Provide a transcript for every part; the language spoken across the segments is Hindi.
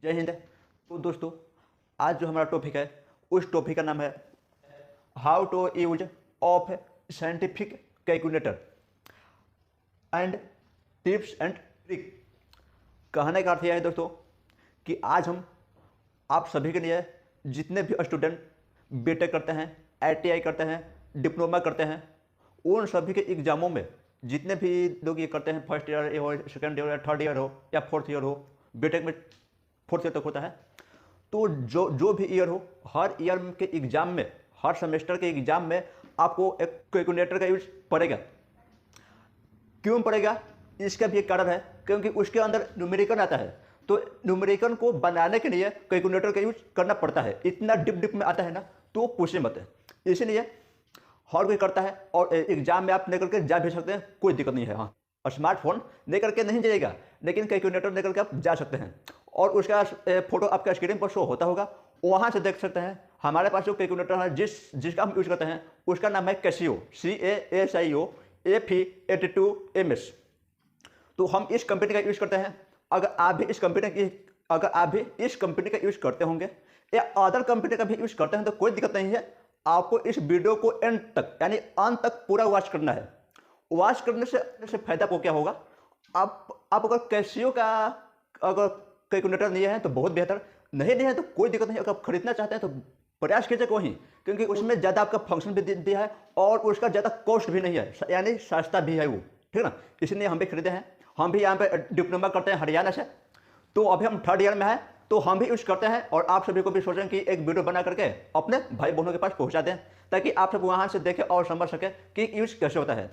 जय हिंद। तो दोस्तों, आज जो हमारा टॉपिक है उस टॉपिक का नाम है how to use of scientific calculator and tips and trick. कहने का अर्थ यह है दोस्तों कि आज हम आप सभी के लिए, जितने भी स्टूडेंट बीटेक करते हैं, आईटीआई करते हैं, डिप्लोमा करते हैं, उन सभी के एग्जामों में जितने भी लोग ये करते हैं, फर्स्ट ईयर हो, सेकेंड ईयर या थर्ड ईयर हो या फोर्थ ईयर हो, बीटेक में फोर्थ ईयर तक होता है, तो जो जो भी ईयर हो, हर ईयर के एग्जाम में, हर सेमेस्टर के एग्जाम में आपको एक कैलकुलेटर का यूज पड़ेगा। क्यों पड़ेगा? इसका भी एक कारण है, क्योंकि उसके अंदर न्यूमेरिकल आता है, तो न्यूमेरिकल को बनाने के लिए कैलकुलेटर का यूज करना पड़ता है। इतना डिप में आता है ना, तो पूछे मत है। इसीलिए हर कोई करता है और एग्जाम में आप लेकर के जा भी सकते हैं, कोई दिक्कत नहीं है। हाँ, स्मार्टफोन लेकर के नहीं जाइएगा, लेकिन कैलकुलेटर लेकर के आप जा सकते हैं और उसका फोटो आपका स्क्रीन पर शो होता होगा, वहाँ से देख सकते हैं। हमारे पास जो कैलकुलेटर है जिसका हम यूज करते हैं उसका नाम है कैसियो, CASIO AFE82MS। तो हम इस कंपनी का यूज करते हैं। अगर आप भी इस कंपनी का यूज करते होंगे या अदर कंपनी का भी यूज करते हैं तो कोई दिक्कत नहीं है। आपको इस वीडियो को एंड तक यानी अंत तक पूरा वॉच करना है। वॉच करने से फायदा को क्या होगा, आप अगर कैसियो का अगर कैलकुलेटर लिए हैं तो बहुत बेहतर, नहीं है तो कोई दिक्कत नहीं। अगर आप खरीदना चाहते हैं तो प्रयास कीजिए कोई, क्योंकि उसमें ज़्यादा आपका फंक्शन भी दिया है और उसका ज़्यादा कॉस्ट भी नहीं है, यानी सस्ता भी है वो, ठीक ना। इसलिए हम भी खरीदे हैं। हम भी यहाँ पे डिप्लोमा करते हैं हरियाणा से, तो अभी हम थर्ड ईयर में हैं, तो हम भी यूज करते हैं। और आप सभी को भी सोचें कि एक वीडियो बना करके अपने भाई बहनों के पास पहुँचा दें, ताकि आप सब वहाँ से देखें और समझ सकें कि यूज कैसे होता है।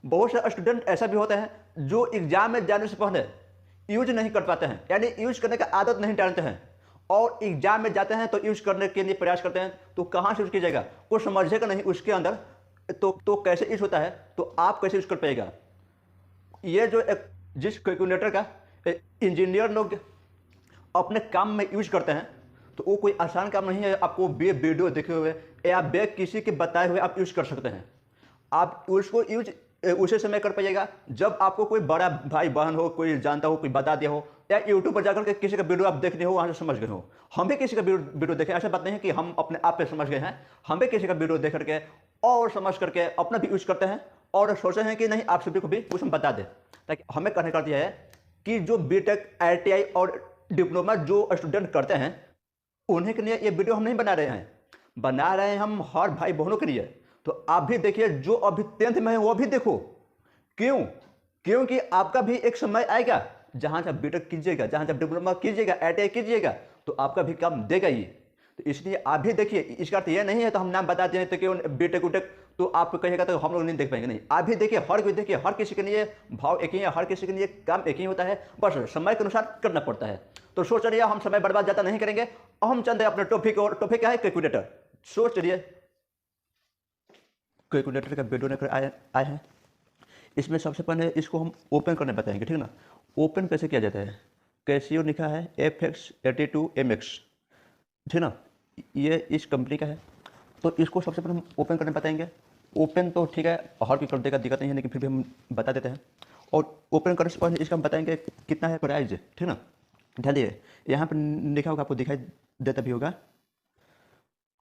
बहुत से स्टूडेंट ऐसा भी होते हैं जो एग्जाम में जाने से पहले यूज नहीं कर पाते हैं, यानी यूज करने का आदत नहीं डालते हैं, और एग्जाम में जाते हैं तो यूज करने के लिए प्रयास करते हैं, तो कहाँ से यूज कीजिएगा, कुछ समझेगा नहीं उसके अंदर, तो कैसे यूज होता है, तो आप कैसे यूज कर पाएगा। ये जो एक जिस कैलकुलेटर का इंजीनियर लोग अपने काम में यूज करते हैं, तो वो कोई आसान काम नहीं है। आपको वीडियो देखे हुए या किसी के बताए हुए आप यूज कर सकते हैं। आप उसको यूज उसी समय कर पाइएगा जब आपको कोई बड़ा भाई बहन हो, कोई जानता हो, कोई बता दिया हो, या यूट्यूब पर जाकर के किसी का वीडियो आप देख रहे हो, वहाँ से समझ गए हो। हम भी किसी का वीडियो देखे, ऐसा बात नहीं है कि हम अपने आप पे समझ गए हैं। हम भी किसी का वीडियो देख करके और समझ करके अपना भी यूज करते हैं और सोचे हैं कि नहीं आप सभी को भी कुछ हम बता दें, ताकि हमें कहने का यह है कि जो बीटेक, ITI और डिप्लोमा जो स्टूडेंट करते हैं, उन्हीं के लिए ये वीडियो हम नहीं बना रहे हैं, बना रहे हैं हम हर भाई बहनों के लिए। तो आप भी देखिए, जो अभी 10th में है वो भी देखो। क्यों? क्योंकि आपका भी एक समय आएगा जहां से आप बीटेक कीजिएगा, जहां से आप डिप्लोमा कीजिएगा, ITI कीजिएगा, तो आपका भी काम देगा ये। तो इसलिए आप भी देखिए। इसका अर्थ ये नहीं है तो हम नाम बताते हैं तो क्यों बीटेक उटेक, तो आप कहिएगा तो हम लोग नहीं देख पाएंगे, नहीं। आप भी देखिए, हर कोई देखिए, हर किसी के लिए भाव एक ही है, हर किसी के लिए काम एक ही होता है, बस समय के अनुसार करना पड़ता है। तो सोच रही हम समय बर्बाद ज़्यादा नहीं करेंगे, हम चलते अपने टॉपिक, और टॉपिक क्या है, कैलकुलेटर। सोच रही कैलकुलेटर का वीडियो लेकर आए हैं। इसमें सबसे पहले इसको हम ओपन करने बताएंगे, ठीक ना। ओपन कैसे किया जाता है, कैसियो लिखा है FX82MX, ठीक ना। ये इस कंपनी का है, तो इसको सबसे पहले हम ओपन करने बताएंगे। ओपन तो ठीक है, हर कोई कर देगा, दिक्कत नहीं है, लेकिन फिर भी हम बता देते हैं। और ओपन करने से पहले इसका हम बताएंगे कितना है प्राइस, ठीक ना। ध्यान दिए, यहाँ पर लिखा होगा, आपको दिखाई देता भी होगा,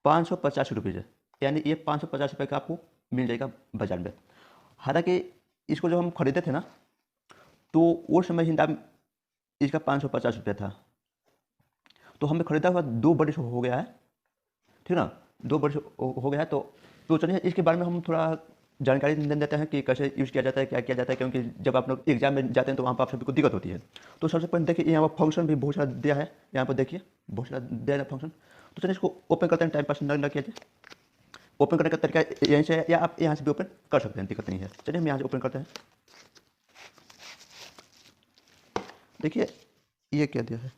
550 रुपये, यानी ये 550 रुपये का आपको मिल जाएगा बाजार में। हालांकि इसको जो हम खरीदे थे ना, तो वो समय ही दाम इसका 550 रुपये था, तो हमें खरीदा हुआ 2 वर्ष हो गया है, ठीक ना, 2 वर्ष हो गया है। तो चलिए इसके बारे में हम थोड़ा जानकारी दे देते हैं कि कैसे यूज़ किया जाता है, क्या किया जाता है, क्योंकि जब आप लोग एग्जाम में जाते हैं तो वहाँ पर आप सभी को दिक्कत होती है। तो सबसे पहले देखिए, यहाँ पर फंक्शन भी बहुत सारा दिया है, यहाँ पर देखिए बहुत सारा दिया है फंक्शन। तो चलिए इसको ओपन करते हैं, टाइम पास न किया जाए। ओपन करने का तरीका यहीं से है, या आप यहाँ से भी ओपन कर सकते हैं, दिक्कत नहीं है। चलिए हम यहाँ से ओपन करते हैं। देखिए ये क्या दिया है,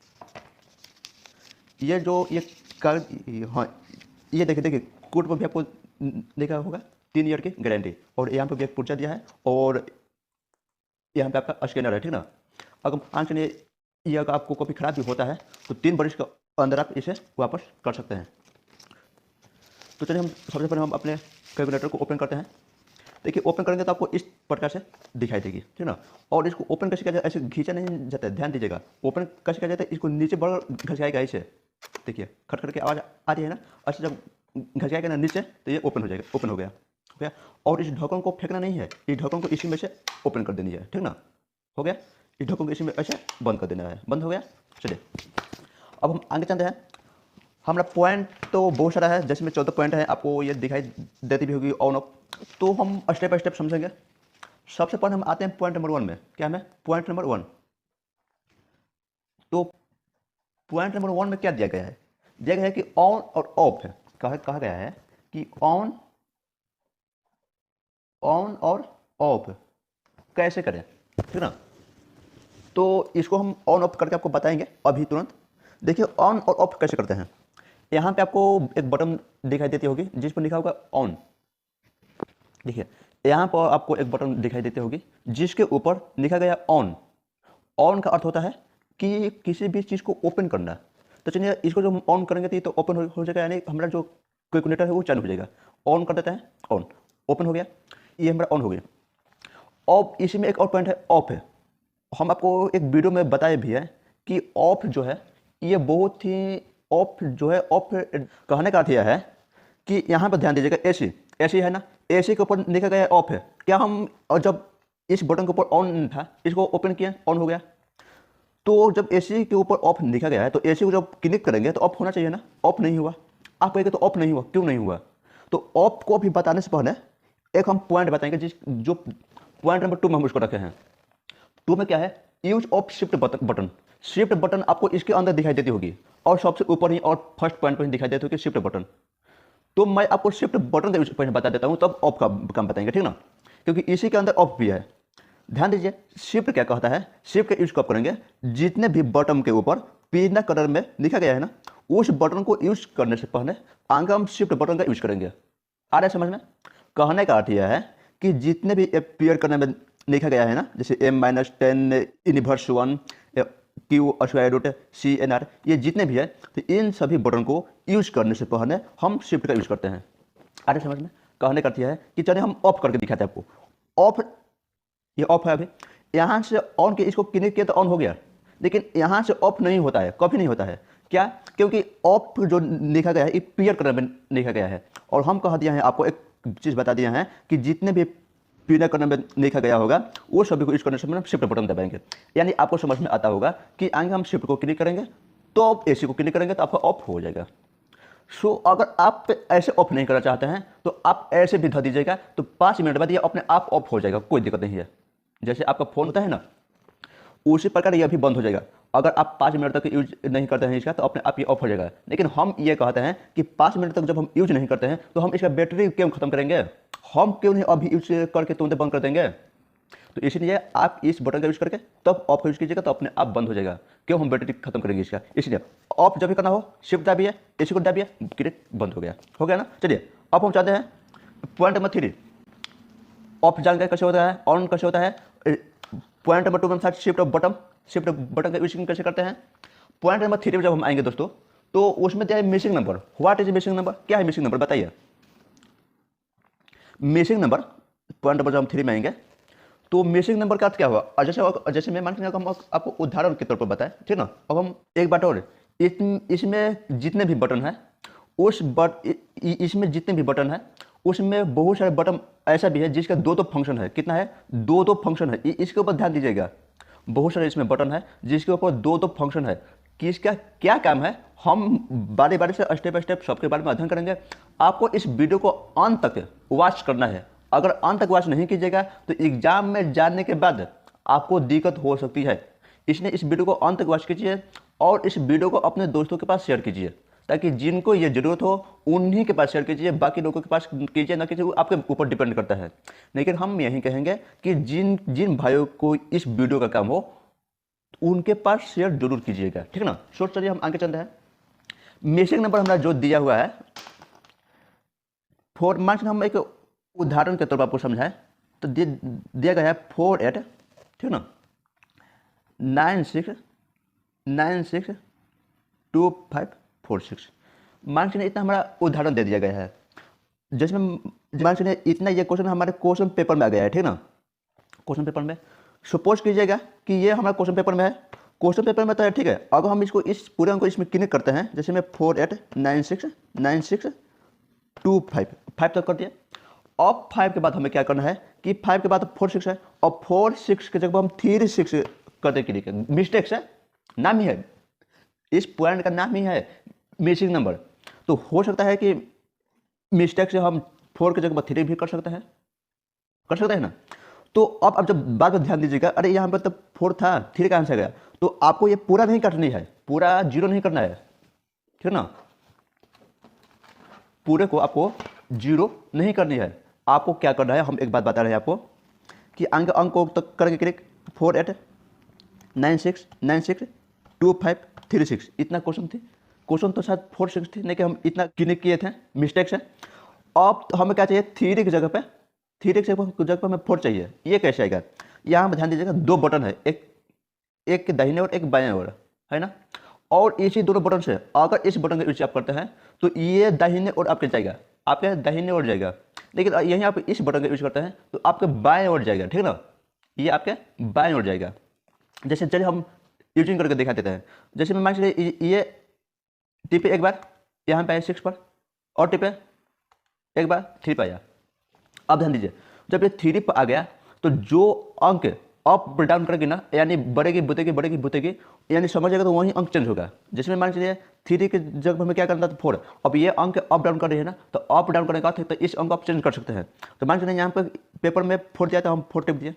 ये जो ये कागज, हाँ ये देखिए कोड पर भी आपको देखा होगा 3 ईयर की गारंटी, और यहाँ पर भी एक पुर्जा दिया है, और यहाँ पे आपका स्कैनर है, ठीक ना। अगर मान के लिए ये अगर आपको कॉपी खराब भी होता है तो 3 वर्ष के अंदर आप इसे वापस कर सकते हैं। तो चलिए हम सबसे पहले हम अपने कैलकुलेटर को ओपन करते हैं। देखिए ओपन करेंगे तो आपको इस प्रकार से दिखाई देगी, ठीक ना। और इसको ओपन कैसे किया जाए, ऐसे खींचा नहीं जाता है, ध्यान दीजिएगा। ओपन कैसे किया जाता है, इसको नीचे बढ़ घसकाएगा ऐसे, देखिए खट खट के आवाज़ आ रही है ना। अच्छा जब घसकाएगा ना नीचे तो ये ओपन हो जाएगा, ओपन हो गया, हो गया। और इस ढक्कन को फेंकना नहीं है, इस ढक्कन को इसी में से ओपन कर देनी है, ठीक ना, हो गया। इस ढक्कन को इसी में ऐसे बंद कर देना है, बंद हो गया। चलिए अब हम आगे चलते हैं। हमारा पॉइंट तो बहुत सारा है, जैसे में 14 पॉइंट है, आपको ये दिखाई देती भी होगी ऑन ऑफ। तो हम स्टेप बाय स्टेप समझेंगे। सबसे पहले हम आते हैं पॉइंट नंबर 1 में। क्या है पॉइंट नंबर 1? तो पॉइंट नंबर 1 में क्या दिया गया है? दिया गया है कि ऑन और ऑफ है। कहा गया है कि ऑन और ऑफ कैसे करें, ठीक ना। तो इसको हम ऑन ऑफ करके आपको बताएंगे अभी तुरंत। देखिए ऑन और ऑफ कैसे करते हैं। यहाँ पे आपको एक बटन दिखाई देती होगी जिस पर लिखा होगा ऑन। देखिए यहाँ पर आपको एक बटन दिखाई देती होगी जिसके ऊपर लिखा गया ऑन। ऑन का अर्थ होता है कि किसी भी चीज़ को ओपन करना। तो चलिए इसको जो हम ऑन करेंगे तो ये तो ओपन हो जाएगा, यानी हमारा जो कैलकुलेटर है वो चालू हो जाएगा। ऑन कर देते हैं, ऑन, ओपन हो गया, ये हमारा ऑन हो गया। ऑफ, इसी में एक और पॉइंट है ऑफ है। हम आपको एक वीडियो में बताए भी है कि ऑफ जो है ये बहुत ही, ऑफ जो है, ऑफ कहने का अर्थ यह है कि यहाँ पर ध्यान दीजिएगा, एसी एसी है ना, एसी के ऊपर लिखा गया ऑफ है। क्या हम, और जब इस बटन के ऊपर ऑन था इसको ओपन किया, ऑन हो गया। तो जब एसी के ऊपर ऑफ लिखा गया है तो एसी को जब क्लिक करेंगे तो ऑफ होना चाहिए ना, ऑफ नहीं हुआ। आप कहेंगे तो ऑफ नहीं हुआ, क्यों नहीं हुआ? तो ऑफ को भी बताने से पहले एक हम पॉइंट बताएंगे, जो पॉइंट नंबर 2 में हम उसको रखे हैं। 2 में क्या है, use of shift button. Shift button आपको इसके अंदर दिखाई देती होगी और सबसे ऊपर ही और फर्स्ट पॉइंट पर ही दिखाई देती होगी शिफ्ट बटन। तो मैं आपको शिफ्ट बटन का यूज पहले बता देता हूं, तब ऑफ का काम बताएंगे, ठीक ना, क्योंकि इसी के अंदर ऑफ भी है। ध्यान दीजिए शिफ्ट क्या कहता है। शिफ्ट का यूज कब करेंगे, जितने भी बटन के ऊपर पीला कलर में लिखा गया है ना, उस बटन को यूज करने से पहले आगे हम शिफ्ट बटन का यूज करेंगे। आ रहा है समझ में? कहने का अर्थ यह है कि जितने भी पेयर करने में लिखा गया है ना, जैसे m-10 inverse 1 Q square root CNR, ये जितने भी है, तो इन सभी बटन को यूज करने से पहले हम शिफ्ट का यूज करते हैं। आ रहा है समझ में? कहने का अर्थ यह है कि चलिए हम ऑफ करके दिखाते हैं आपको। ऑफ, ये ऑफ है, अभी यहाँ से ऑन के इसको क्लिक किया तो ऑन हो गया, लेकिन यहाँ से ऑफ नहीं होता है, कभी नहीं होता है। क्या? क्योंकि ऑफ जो लिखा गया है ये पीयर कलर में लिखा गया है। और हम कह दिया है, आपको एक चीज़ बता दिया है कि जितने भी पीला कलर में लिखा गया होगा वो सभी को यूज करने से हम शिफ्ट बटन दबाएंगे। यानी आपको समझ में आता होगा कि आगे हम शिफ्ट को क्लिक करेंगे तो आप एसी को क्लिक करेंगे तो आपका ऑफ हो जाएगा। सो अगर आप ऐसे ऑफ नहीं करना चाहते हैं तो आप ऐसे भी धर दीजिएगा, तो 5 मिनट बाद ये अपने आप ऑफ हो जाएगा, कोई दिक्कत नहीं है। जैसे आपका फोन होता है ना, उसी प्रकार यह भी बंद हो जाएगा। अगर आप 5 मिनट तक यूज नहीं करते हैं इसका तो अपने आप ये ऑफ हो जाएगा। लेकिन हम ये कहते हैं कि 5 मिनट तक जब हम यूज नहीं करते हैं तो हम इसका बैटरी क्यों खत्म करेंगे, हम क्यों नहीं अभी यूज करके तुरंत बंद कर देंगे। तो इसलिए आप इस बटन का यूज करके तब ऑफ यूज कीजिएगा तो अपने आप बंद हो जाएगा। क्यों हम बैटरी खत्म करेंगे इसका, इसलिए ऑफ जब भी करना हो शिफ्ट दाबिए, इसी को दाबिए, क्लिक बंद हो गया ना। चलिए अब हम चाहते हैं पॉइंट नंबर 3। ऑफ जानकारी कैसे होता है, ऑन कैसे होता है। पॉइंट नंबर 2 में साथ शिफ्ट बटन का यूज कैसे करते हैं। पॉइंट नंबर 3 में जब हम आएंगे दोस्तों, तो उसमें क्या है, missing number. What is missing number, क्या है मिसिंग नंबर बताइए। मिसिंग नंबर, पॉइंट नंबर जब हम 3 में आएंगे तो मिसिंग नंबर का अर्थ क्या हुआ। जैसे मैं मान के हम आपको उदाहरण के तौर पर बताएं, ठीक ना। अब हम एक बात और, इसमें जितने भी बटन है इसमें जितने भी बटन है उसमें बहुत सारे बटन ऐसा भी है जिसका 2 फंक्शन है। कितना है, 2 फंक्शन है। इसके ऊपर ध्यान दीजिएगा, बहुत सारे इसमें बटन है जिसके ऊपर 2 फंक्शन है। किसका क्या काम है, हम बारी बारी से स्टेप बाय स्टेप सबके बारे में अध्ययन करेंगे। आपको इस वीडियो को अंत तक वॉच करना है। अगर अंत तक वॉच नहीं कीजिएगा तो एग्जाम में जाने के बाद आपको दिक्कत हो सकती है। इसलिए इस वीडियो को अंत तक वॉच कीजिए और इस वीडियो को अपने दोस्तों के पास शेयर कीजिए, ताकि जिनको ये जरूरत हो उन्हीं के पास शेयर कीजिए, बाकी लोगों के पास कीजिए ना कीजिए, वो आपके ऊपर डिपेंड करता है। लेकिन हम यही कहेंगे कि जिन भाइयों को इस वीडियो का काम हो उनके पास शेयर जरूर कीजिएगा, ठीक ना। सोच चलिए हम आगे चलते हैं। मिसिंग नंबर हमारा जो दिया हुआ है, 4 मार्क्स हम एक उदाहरण के तौर पर आपको समझाएं तो दिया गया है 48, ठीक ना, 962546। मार्क्स ने इतना हमारा उदाहरण दे दिया गया है। जिसमें मान चलिए इतना ये क्वेश्चन हमारे क्वेश्चन पेपर में आ गया है, ठीक ना। क्वेश्चन पेपर में सपोज कीजिएगा कि ये हमारा क्वेश्चन पेपर में है, क्वेश्चन पेपर में तो है, ठीक है। अगर हम इसको इस पूरे अंक को इसमें क्लिक करते हैं, जैसे में 4 8 9 6 9 6 2 5 5 तक कर दिया। अब 5 के बाद हमें क्या करना है कि 5 के बाद 4 6 है, और 4 6 की जगह हम 3 6 करते क्लिक है। मिस्टेक है, नाम ही है, इस पॉइंट का नाम ही है मिसिंग नंबर। तो हो सकता है कि मिस्टेक से हम 4 की जगह 3 भी कर सकते हैं ना। तो अब जब बात पर ध्यान दीजिएगा, अरे यहाँ पर तो 4 था, 3 का आंसर गया, तो आपको ये पूरा नहीं काटनी है, पूरा 0 नहीं करना है, ठीक ना। पूरे को आपको 0 नहीं करनी है। आपको क्या करना है, हम एक बात बता रहे हैं आपको कि अंक को तक करके क्लिक 4 8 9 6 9 6 2 5 3 6 इतना क्वेश्चन थी। क्वेश्चन तो शायद 4 6 थी, लेकिन हम इतना क्लिक किए थे, मिस्टेक से। अब तो हमें क्या चाहिए, 3 की जगह पे 3 की जगह पे हमें 4 चाहिए। ये कैसे आएगा, यहाँ पर ध्यान दीजिएगा, 2 बटन है, एक के दाहिने और एक बाएं ओर, है ना। और इसी दोनों बटन से अगर इस बटन का यूज आप करते हैं तो ये दाहिने ओर आपके जाएगा, आपके दाहिने ओर जाएगा। लेकिन यहीं आप इस बटन का यूज करते हैं तो आपके बाएं ओर जाएगा, ठीक ना, ये आपके बाएं ओर जाएगा। जैसे चलिए हम यूजिंग करके दिखा देते हैं। जैसे मैं मान लीजिए ये टिपे एक बार, यहाँ पे आया 6 पर, और टिपे एक बार 3 पे आया। अब ध्यान दीजिए, जब ये 3 पर आ गया तो जो अंक अप डाउन करेगी ना, यानी बढ़ेगी बुतेगी, यानी समझिएगा तो वही अंक चेंज होगा। जिसमें मान लीजिए 3 की जगह हमें क्या करना था 4, अब ये अंक अप डाउन कर रही है ना, तो अप डाउन करने का तो इस अंक को आप चेंज कर सकते हैं। तो मान लीजिए यहाँ पर पेपर में 4 दिया तो हम 4 टिप दिए,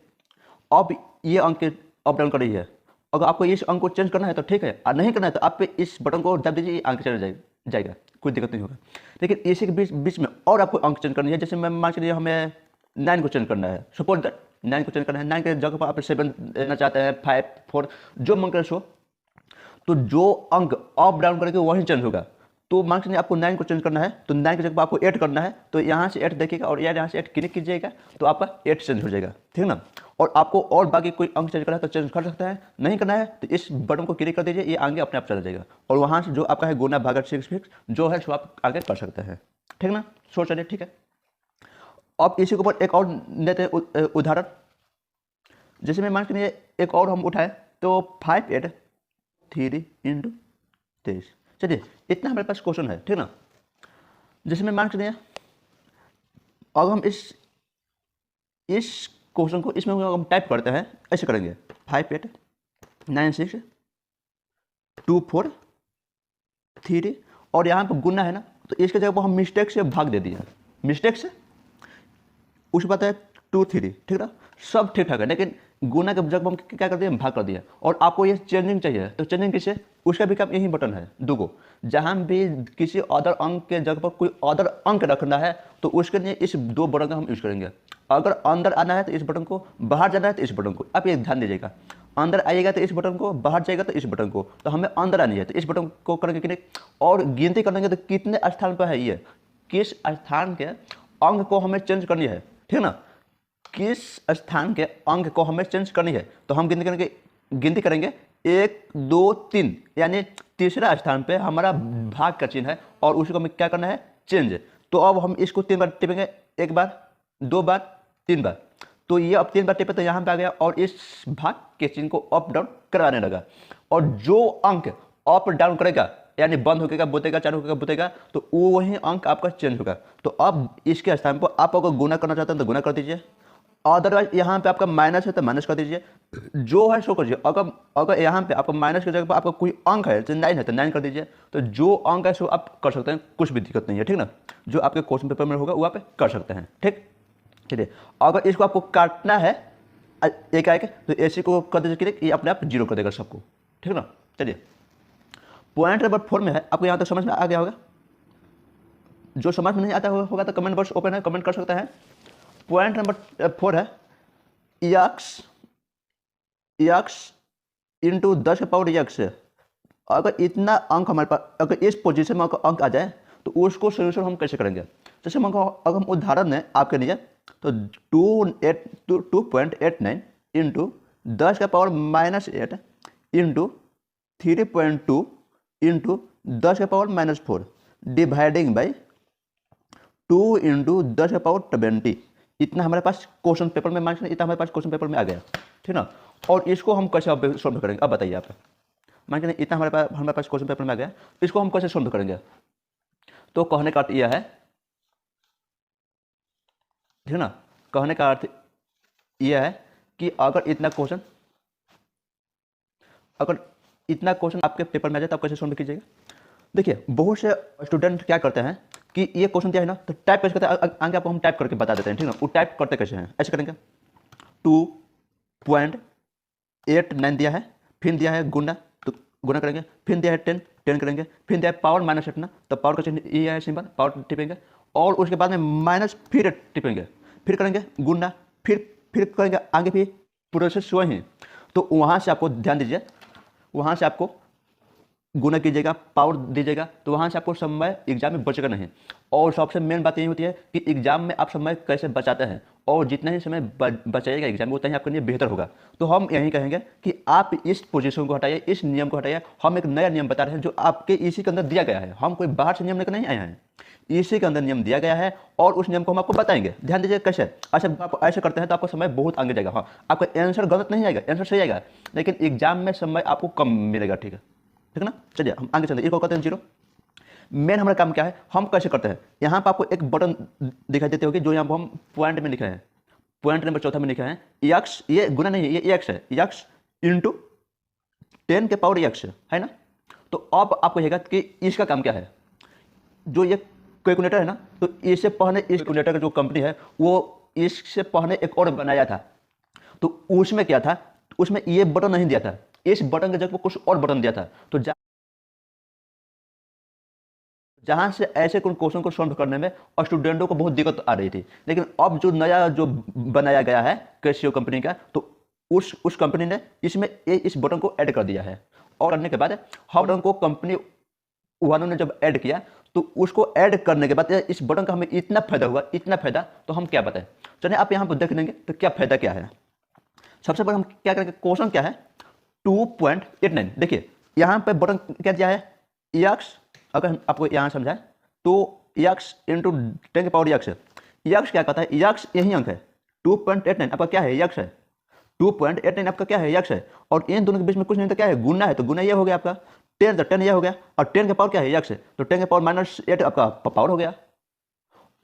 अब ये अंक अप डाउन कर रही है। अगर आपको इस अंक को चेंज करना है तो ठीक है, और नहीं करना है तो आप इस बटन को दबा दीजिए, ये अंक चेंज जाएगा, कोई दिक्कत नहीं होगा। लेकिन इसी के बीच में और आपको अंक चेंज करनी है। जैसे मैं मान लीजिए हमें 9 को चेंज करना है, सपोज दैट 9 को चेंज करना है, 9 के जगह पर आप 7 देना चाहते हैं, 5 4 जो मन करे सो, तो जो अंक अप डाउन करके वही चेंज होगा। तो मान लीजिए आपको 9 को चेंज करना है, तो 9 की जगह पर आपको 8 करना है, तो यहाँ से 8 देखिएगा और यहाँ से 8 क्लिक कीजिएगा तो आपका 8 चेंज हो जाएगा, ठीक ना। और आपको और बाकी कोई अंक चेंज करना है तो चेंज कर सकता है, नहीं करना है तो इस बटन को क्लिक कर दीजिए, ये आगे अपने आप चला जाएगा। और वहाँ से जो आपका है गुना भागा 6 फिक्स जो है सो आप आगे कर सकते हैं, ठीक ना। सोच चलिए, ठीक है। अब इसी के ऊपर एक और लेते हैं उदाहरण। जैसे मैं मान के एक और हम उठाए तो 5 8 3 इंटू 23। चलिए इतना हमारे पास क्वेश्चन है, ठीक ना। जैसे मैं मान के अब हम इस क्वेश्चन को इसमें हम टाइप करते हैं, ऐसे करेंगे 5 8 9 6 2 4 3, और यहाँ पर गुना है ना, तो इसके जगह पर हम मिस्टेक से भाग दे दिए, मिस्टेक से उस बात है 2 3, ठीक ना, सब ठीक ठाक है। लेकिन गुना के जगह हम क्या कर दिए, भाग कर दिया। और आपको ये चेंजिंग चाहिए, तो चेंजिंग किससे, उसका भी काम यही बटन है, दो। जहाँ भी किसी अदर अंक के जगह पर कोई अदर अंक रखना है तो उसके लिए इस 2 बटन का हम यूज करेंगे। अगर अंदर आना है तो इस बटन को, बाहर जाना है तो इस बटन को। आप ये ध्यान दीजिएगा, अंदर आइएगा तो इस बटन को, बाहर जाएगा तो इस बटन को। तो हमें अंदर आनी है तो इस बटन को करेंगे क्लिक, और गिनती करेंगे तो कितने स्थान पर है ये, किस स्थान के अंक को हमें चेंज करनी है, ठीक ना, किस स्थान के अंक को हमें चेंज करनी है। तो हम गिनती करेंगे 1 2 3, यानी तीसरा स्थान पे हमारा भाग का चिन्ह है और उसको हमें क्या करना है, चेंज। तो अब हम इसको 3 बार टिपेंगे, 1 बार 2 बार 3 बार। तो ये अब 3 बार टिपे तो यहाँ पे आ गया और इस भाग के चिन्ह को अप डाउन कराने लगा। और जो अंक अप डाउन करेगा, यानी बंद होगा बुतेगा, चालू होगा बुतेगा, तो वो वही अंक आपका चेंज होगा। तो अब इसके स्थान पर आप अगर गुना करना चाहते हैं तो गुना कर दीजिए, अदरवाइज यहाँ पे आपका माइनस है तो माइनस कर दीजिए, जो है सो करिए। अगर यहाँ पे आपका माइनस की जगह पर आपका कोई अंक है तो 9 है तो 9 कर दीजिए। तो जो अंक है सो आप कर सकते हैं, कुछ भी दिक्कत नहीं है, ठीक ना। जो आपके क्वेश्चन पेपर में होगा वो आप कर सकते हैं, ठीक। चलिए अगर इसको आपको काटना है एक आएगा तो ऐसे को कर दीजिए, ये अपने आप 0 कर देगा सबको, ठीक ना। चलिए पॉइंट नंबर 4 में है, आपको यहाँ तक समझ में आ गया होगा। जो समझ में नहीं आता होगा तो कमेंट बॉक्स ओपन है, कमेंट कर सकता है। पॉइंट नंबर 4 है x इंटू 10 के पावर x। अगर इतना अंक हमारे पास, अगर इस पोजीशन में अंक आ जाए तो उसको सोल्यूशन हम कैसे करेंगे। जैसे अगर हम उदाहरण दें आपके लिए तो 2.89 इंटू 10 का पावर -8 इंटू 3.2 इंटू 10 का पावर -4 डिवाइडिंग बाई 2 इंटू 10⁻20, इतना हमारे पास क्वेश्चन पेपर में, मान इतना हमारे पास क्वेश्चन पेपर में आ गया, ठीक ना। और इसको हम कैसे अब सॉल्व करेंगे, अब बताइए आप। मान के इतना हमारे पास क्वेश्चन पेपर में आ गया, इसको हम कैसे सॉल्व करेंगे। तो कहने का अर्थ यह है, ठीक ना, कहने का अर्थ यह है कि अगर इतना क्वेश्चन आपके पेपर में आ जाए तो आप कैसे सॉल्व कीजिएगा। देखिए बहुत से स्टूडेंट क्या करते हैं कि ये क्वेश्चन दिया है ना, तो टाइप कैसे करते हैं, आगे आपको हम टाइप करके बता देते हैं, ठीक ना। वो टाइप करते कैसे हैं, ऐसे करेंगे, 2.89 दिया है, फिर दिया है गुना, तो गुना करेंगे, फिर दिया है 10 करेंगे, फिर दिया है पावर माइनस इतना, तो पावर का चिन्ह ये है सिंबल, पावर टिपेंगे, और उसके बाद में माइनस फिर टिपेंगे, फिर करेंगे गुना, फिर करेंगे आगे भी प्रोसेस वही। तो वहाँ से आपको ध्यान दीजिए, वहाँ से आपको गुना कीजिएगा, पावर दीजिएगा, तो वहाँ से आपको समय एग्जाम में बचेगा नहीं। और सबसे मेन बात यही होती है कि एग्जाम में आप समय कैसे बचाते हैं, और जितना ही समय बचाइएगा एग्जाम में उतना ही आपके लिए बेहतर होगा। तो हम यही कहेंगे कि आप इस पोजीशन को हटाइए, इस नियम को हटाइए। हम एक नया नियम बता रहे हैं जो आपके इसी के अंदर दिया गया है, हम कोई बाहर से नियम लेकर नहीं आए हैं, इसी के अंदर नियम दिया गया है, और उस नियम को हम आपको बताएंगे। ध्यान दीजिए कैसे। अच्छा, आप ऐसे करते हैं तो आपका समय बहुत आगे जाएगा। हाँ, आपका आंसर गलत नहीं आएगा, आंसर सही आएगा, लेकिन एग्जाम में समय आपको कम मिलेगा, ठीक है, ठीक ना। चलिए हम आगे चलते हैं, इसको कहते हैं जीरो। मेन हमारा काम क्या है, हम कैसे करते हैं। यहाँ पर आपको एक बटन दिखाई देती होगी जो यहाँ पर हम पॉइंट में लिखे हैं, पॉइंट नंबर 4 में लिखा है यक्स, ये गुना नहीं है, ये यक्स है, यक्स इंटू 10 के पावर यक्स है ना। तो अब आपको कहेगा कि इसका काम क्या है। जो ये कैलकुलेटर है ना, तो इससे पहले इस कैलकुलेटर का जो कंपनी है वो इससे पहले एक और बनाया था, तो उसमें क्या था, उसमें ये बटन नहीं दिया था, इस बटन के जगह कुछ और बटन दिया था। तो जहां से ऐसे कुछ क्वेश्चन को सॉल्व करने में और स्टूडेंटों को बहुत दिक्कत आ रही थी। लेकिन अब जो नया जो बनाया गया है कैसियो कंपनी का, तो उस कंपनी ने इसमें इस बटन को ऐड कर दिया है। और करने के बाद हम बटन को कंपनी वालों ने जब ऐड किया, तो उसको ऐड करने के बाद इस बटन का हमें इतना फायदा हुआ, इतना फायदा, तो हम क्या बताएं। चलिए आप यहाँ पर देख लेंगे तो क्या फायदा क्या है। सबसे पहले हम क्या करेंगे, क्वेश्चन क्या है 2.89। देखिए यहाँ पे बटन क्या दिया है, यक्स, अगर हम आपको यहाँ समझाएं तो यक्स इंटू 10 के पावर यक्स है। यक्स क्या कहता है, यक्स यही अंक है, 2.89 आपका क्या है, यक्स है, 2.89 आपका क्या है, यक्स है। और इन दोनों के बीच में कुछ नहीं तो क्या है, गुना है, तो गुना ये हो गया आपका 10, तो 10 ये हो गया, और 10 के पावर क्या है, यक्स है, तो 10 के पावर -8 आपका पावर हो गया।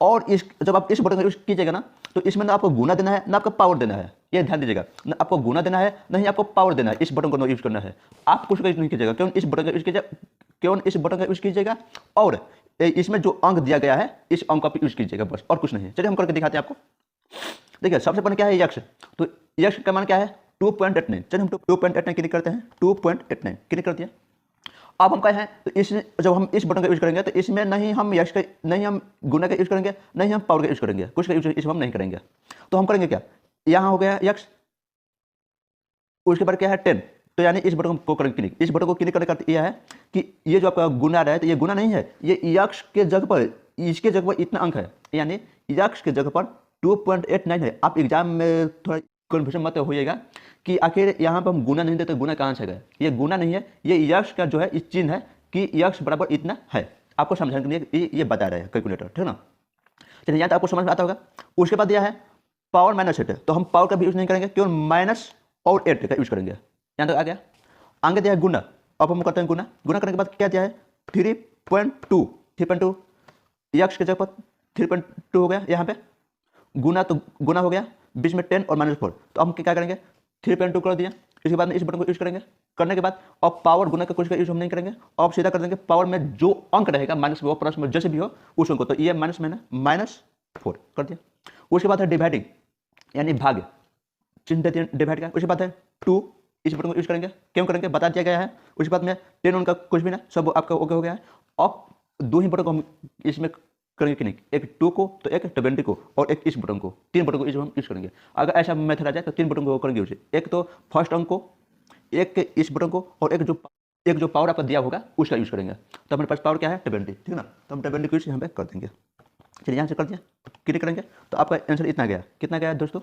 और इस जब आप इस बटन का यूज कीजिएगा ना, तो इसमें ना आपको गुना देना है ना आपको पावर देना है, ये ध्यान दीजिएगा, ना आपको गुना देना है नहीं आपको पावर देना है। इस बटन को यूज करना है, आप कुछ का यूज नहीं कीजिएगा, केवल इस बटन का यूज कीजिएगा, केवल इस बटन का यूज कीजिएगा, और इसमें जो अंक दिया गया है इस अंक का यूज कीजिएगा, बस और कुछ नहीं। चलिए हम करके दिखाते हैं आपको। देखिए सबसे पहले क्या है, यक्स, तो यक्स का मान क्या है 2.89। चलिए हम 2.89 क्लिक करते हैं, 2.89 क्लिक कर दिया। अब हम क्या है, तो इस जब हम इस बटन का यूज करेंगे तो इसमें नहीं हम यक्स का, नहीं हम गुना का यूज करेंगे, नहीं हम पावर का यूज करेंगे, कुछ का यूज इसमें हम नहीं करेंगे। तो हम करेंगे क्या, यहाँ हो गया यक्स, उसके बाद क्या है 10, तो यानी इस बटन को करेंगे क्लिक। इस बटन को क्लिक करने का यह है कि ये जो आपका गुना रहा है, तो ये गुना नहीं है, ये यक्स के जगह पर, इसके जगह पर इतना अंक है, यानी यक्स के जगह पर 2.89 है। आप एग्जाम में थोड़ा कन्फ्यूजन मत होइएगा कि आखिर यहाँ पर हम गुना नहीं देते, गुना कहाँ से गए। ये गुना नहीं है, ये यक्स का जो है इस चिन्ह है कि यक्स बराबर इतना है। आपको समझाने के लिए ये बता रहे हैं कैलकुलेटर, ठीक ना। चलिए यहाँ तो आपको समझ में आता होगा। उसके बाद यह है पावर -8, तो हम पावर का भी यूज नहीं करेंगे, केवल माइनस और 8 का यूज करेंगे। यहाँ तक आ गया। आगे दिया है गुना, अब हम करते हैं गुना। गुना करने के बाद क्या दिया है 3.2 यक्स के जगह पर 3.2 हो गया, यहाँ पे गुना, तो गुना हो गया, बीच में 10 और -4, तो हम क्या करेंगे 3.2 कर दिया। इसके बाद में इस बटन को यूज करेंगे, करने के बाद अब पावर गुना का कुछ का यूज हम नहीं करेंगे, अब सीधा कर देंगे पावर में जो अंक रहेगा माइनस में प्लस में जैसे भी हो उस अंक को, तो ये माइनस में ना -4 कर दिया। उसके बाद है डिवाइडिंग, यानी भाग, चिन्ह देते हैं डिवाइड का। उसके बाद है 2, इस बटन को यूज करेंगे, क्यों करेंगे बता दिया गया है। उसके बाद में 10 उनका कुछ भी ना, सब आपका ओके हो गया है। अब दो ही बटन को हम इसमें करेंगे कि नहीं, एक 2 को तो एक 20 को, और एक इस बटन को, 3 बटन को इस हम यूज करेंगे। अगर ऐसा मेथड आ जाए तो 3 बटन को करेंगे यूज, एक तो फर्स्ट अंक को, एक इस बटन को, और एक जो पावर आपका दिया होगा उसका यूज करेंगे। तो हमारे पास पावर क्या है 20, ठीक है ना, तो हम 20 को यूज यहाँ पे कर देंगे। चलिए यहाँ से कर दिया, क्लिक करेंगे तो आपका आंसर इतना गया, कितना गया दोस्तों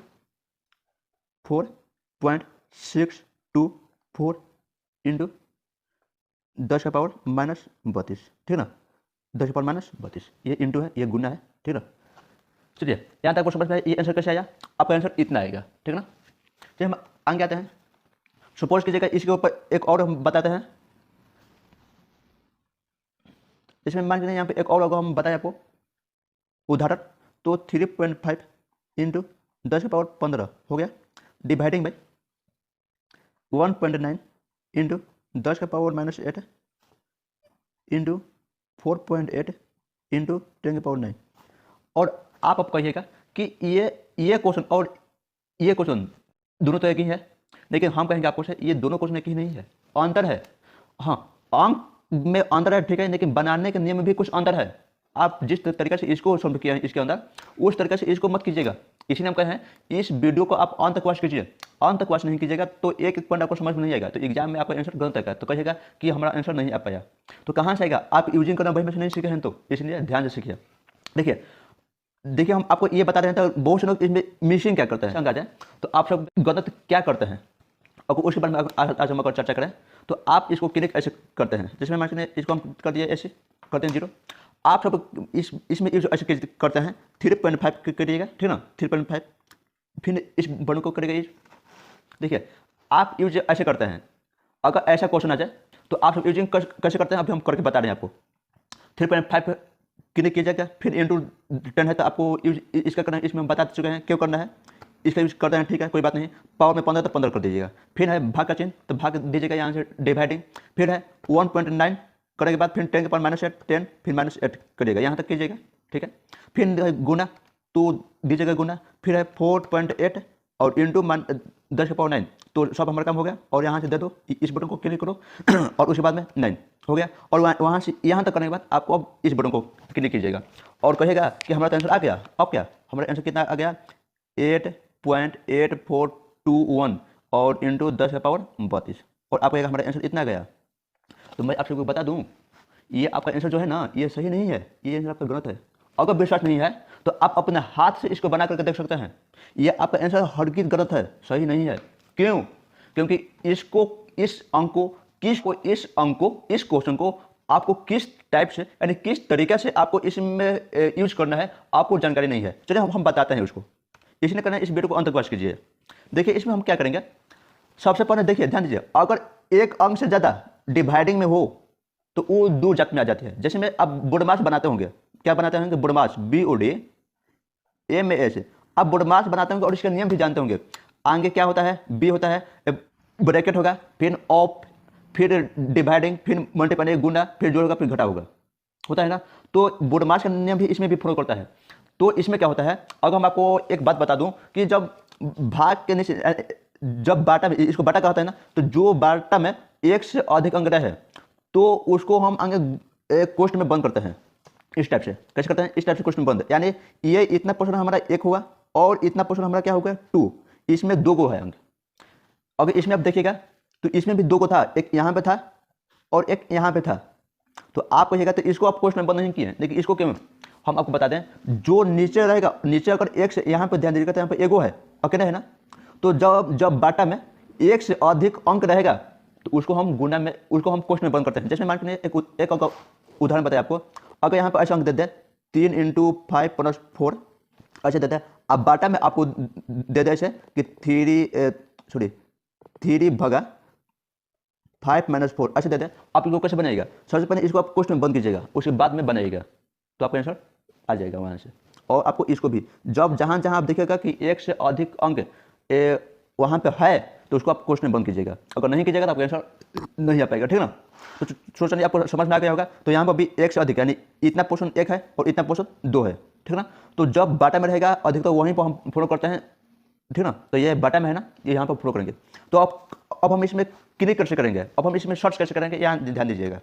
4.624 इंटू 10 का पावर -32, ठीक ना। 10⁻32 ये इंटू है, ये गुना है, ठीक है। चलिए यहाँ तक आपको समझ में आया, ये आंसर कैसे आया, आपका आंसर इतना आएगा, ठीक है ना। चलिए हम आगे आते हैं। सपोज कीजिएगा इसके ऊपर एक और हम बताते हैं, इसमें मान लीजिए यहाँ पे एक और अगर हम बताएं आपको उदाहरण, तो 3.5 इंटू 10⁻15 हो गया, dividing by 1.9 into 10⁻−8 into 4.8 into 10⁻9। और आप अब कहिएगा कि ये क्वेश्चन और ये क्वेश्चन दोनों तो एक ही है, लेकिन हम कहेंगे आपको ये दोनों क्वेश्चन एक ही नहीं है, अंतर है। हाँ, अंक में अंतर है, ठीक है, लेकिन बनाने के नियम में भी कुछ अंतर है। आप जिस तरीके से इसको सॉल्व किया है इसके अंदर, उस तरीके से इसको मत कीजिएगा। इसीलिए हम कहे हैं इस वीडियो को आप अंत तक वॉच कीजिए, अंत तक वॉच नहीं कीजिएगा तो एक एक पॉइंट आपको समझ में नहीं आएगा, तो एग्जाम में आपका आंसर गलत आएगा, तो कहिएगा कि हमारा आंसर नहीं आ पाया। तो कहाँ से आएगा, आप यूजिंग करना वही में से नहीं सीखे हैं, तो इसलिए ध्यान से सीखिए। देखिए हम आपको ये बता रहे हैं, तो बहुत से लोग इसमें मिसिंग क्या करते हैं, आ जाए तो आप सब गलत क्या करते हैं, और उसके बारे में आज हम अगर चर्चा करें तो आप इसको क्लिक ऐसे करते हैं, जिसमें मान लीजिए इसको हम कर दिए ऐसे करते हैं 0, आप सब इसमें ऐसे करते हैं 3.5 करिएगा, ठीक ना, 3.5, फिर इस बटन को करेगा यूज। देखिए आप यूज ऐसे करते हैं, अगर ऐसा क्वेश्चन आ जाए तो आप सब यूजिंग कैसे करते हैं अभी हम करके बता रहे हैं आपको। 3.5 क्लिक कीजिएगा, फिर इंटू 10 है तो आपको यूज इसका करना है, इसमें हम बता चुके हैं क्यों करना है, इसका यूज करते हैं, ठीक है, कोई बात नहीं। पावर में 15 तो 15 कर दीजिएगा, फिर है भाग का चिन्ह तो भाग दीजिएगा यहाँ से डिवाइडिंग, फिर है 1.9 करने के बाद फिर 10⁻−8 10 फिर -8 करिएगा, यहाँ तक कीजिएगा, ठीक है। फिर गुना तो दीजिएगा गुना, फिर है 4.8 और इंटू 10⁻9, तो सब हमारा काम हो गया। और यहाँ से दे दो, इस बटन को क्लिक करो और उसके बाद में 9 हो गया, और वहाँ से यहाँ तक करने के बाद आपको अब इस बटन को क्लिक कीजिएगा और कहेगा कि हमारा आंसर आ गया। अब क्या हमारा आंसर कितना आ गया, 8.8421 और इंटू 10⁻32, और आपको हमारा आंसर इतना गया। तो मैं आप सबको बता दूं, ये आपका आंसर जो है ना, ये सही नहीं है, ये आंसर आपका गलत है। अगर विश्वास नहीं है तो आप अपने हाथ से इसको बना करके देख सकते हैं, ये आपका आंसर हरगिज़ गलत है, सही नहीं है। क्यों? क्योंकि इस क्वेश्चन को आपको किस टाइप से यानी किस तरीके से आपको इसमें यूज करना है आपको जानकारी नहीं है। चलिए हम बताते हैं उसको, इसलिए करना है इस वीडियो को अंत तक वॉच कीजिए। देखिए इसमें हम क्या करेंगे, सबसे पहले देखिए ध्यान दीजिए, अगर एक अंक से ज़्यादा डिवाइडिंग में हो तो वो दो जात में आ जाती है। जैसे में आप बुडमास बनाते होंगे, क्या बनाते होंगे, बुडमास BODMAS, आप बुडमास बनाते होंगे और इसके नियम भी जानते होंगे। आगे क्या होता है, बी होता है, ब्रैकेट होगा, फिर ऑफ, फिर डिवाइडिंग, फिर मल्टीप्लाई गुना, फिर जोड़ होगा, फिर घटा होता है ना। तो बुडमास का नियम भी इसमें भी फॉलो करता है। तो इसमें क्या होता है, अगर हम आपको एक बात बता दूं कि जब भाग के नीचे जब बाटा में, इसको बाटा कहता है ना, तो जो बाटा में एक से अधिक अंक है तो उसको हम आगे कोष्ठ में बंद करते हैं, इस टाइप से। कैसे करते हैं, इस टाइप से कोष्ठ में बंद, यानी ये इतना पोर्शन हमारा 1 हुआ और इतना पोर्शन हमारा क्या हो गया 2, इसमें 2 गो है अंक। अगर इसमें आप देखिएगा तो इसमें भी 2 गो था, एक यहाँ पे था और एक यहाँ पे था। तो आप कहिएगा तो इसको आप कोष्ठ में बंद नहीं किए, लेकिन इसको क्यों, हम आपको बता दें, जो नीचे रहेगा, नीचे अगर एक से यहाँ पे ध्यान दीजिएगा तो यहाँ पे एगो है, अकेला है ना, तो जब बाटा में एक से अधिक अंक रहेगा तो उसको हम गुना में, उसको हम कोष्ठ में बंद करते हैं। जैसे मान के एक उदाहरण बताया आपको, अगर यहाँ पर ऐसे अंक दे दे 3 × 5 + 4 ऐसे देते हैं, अब बाटा में आपको दे दे ऐसे कि 3 भागा 5 - 4 ऐसे देते हैं, आप इसको कैसे बनाइएगा, सबसे पहले इसको आप कोष्ठ में बंद कीजिएगा, उसके बाद में बनाइएगा तो आपका आंसर आ जाएगा वहाँ से। और आपको इसको भी जब जहाँ आप देखिएगा कि एक से अधिक अंक वहाँ पे है तो उसको आप कोष्ठ में बंद कीजिएगा, अगर नहीं कीजिएगा तो आपका आंसर नहीं आ पाएगा, ठीक है ना। तो सोचने आपको समझ में आ गया होगा। तो यहाँ पर भी एक से अधिक यानी इतना पोर्शन 1 है और इतना पोर्शन 2 है, ठीक है ना। तो जब बाटा में रहेगा अधिक तो वहीं पर हम फॉलो करते हैं, ठीक ना। तो ये बाटा में है ना, ये यहाँ पर फॉलो करेंगे। तो अब हम इसमें क्लिक कैसे करेंगे, अब हम इसमें सर्च कैसे करेंगे, यहाँ ध्यान दीजिएगा।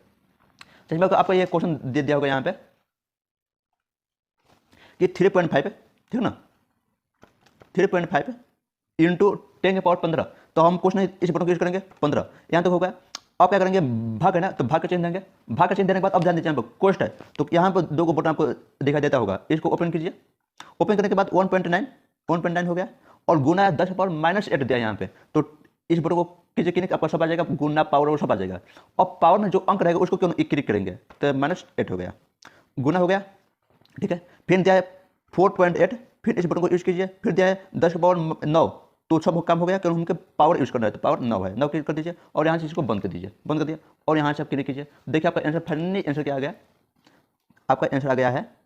जैसे मैं आपको ये क्वेश्चन दे दिया होगा यहाँ पे कि 3.5, ठीक है ना, 3.5 इंटू 10⁻15, तो हम क्वेश्चन इस बटन को यूज करेंगे 15, यहाँ तक होगा। अब क्या करेंगे, भाग है ना, तो भाग का चिन्ह देंगे, भाग का चिन्ह देने के बाद अब ध्यान दीजिए यहाँ पर कोष्ठ है, तो यहाँ पर 2 बटन आपको दिखाई देता होगा, इसको ओपन कीजिए। ओपन करने के बाद 1.9 हो गया और गुना 10⁻−8 दिया यहाँ पे, तो इस बटन को कीजिए क्लिक, आपका सब आ जाएगा, गुना पावर और सब आ जाएगा। और पावर में जो अंक रहेगा उसको क्यों क्लिक करेंगे, तो -8 हो गया। गुना हो गया, ठीक है। फिर दिया है 4.8, फिर इस बटन को यूज कीजिए, फिर दिया है 10 की पावर 9, तो सब काम हो गया क्योंकि हमको पावर यूज करना है, तो पावर 9 है, 9 क्लिक कर दीजिए और यहाँ से इसको बंद कर दीजिए, बंद कर दिया और यहाँ से आप क्लिक कीजिए। देखिए आपका आंसर फाइनली आंसर क्या आ गया, आपका आंसर आ गया है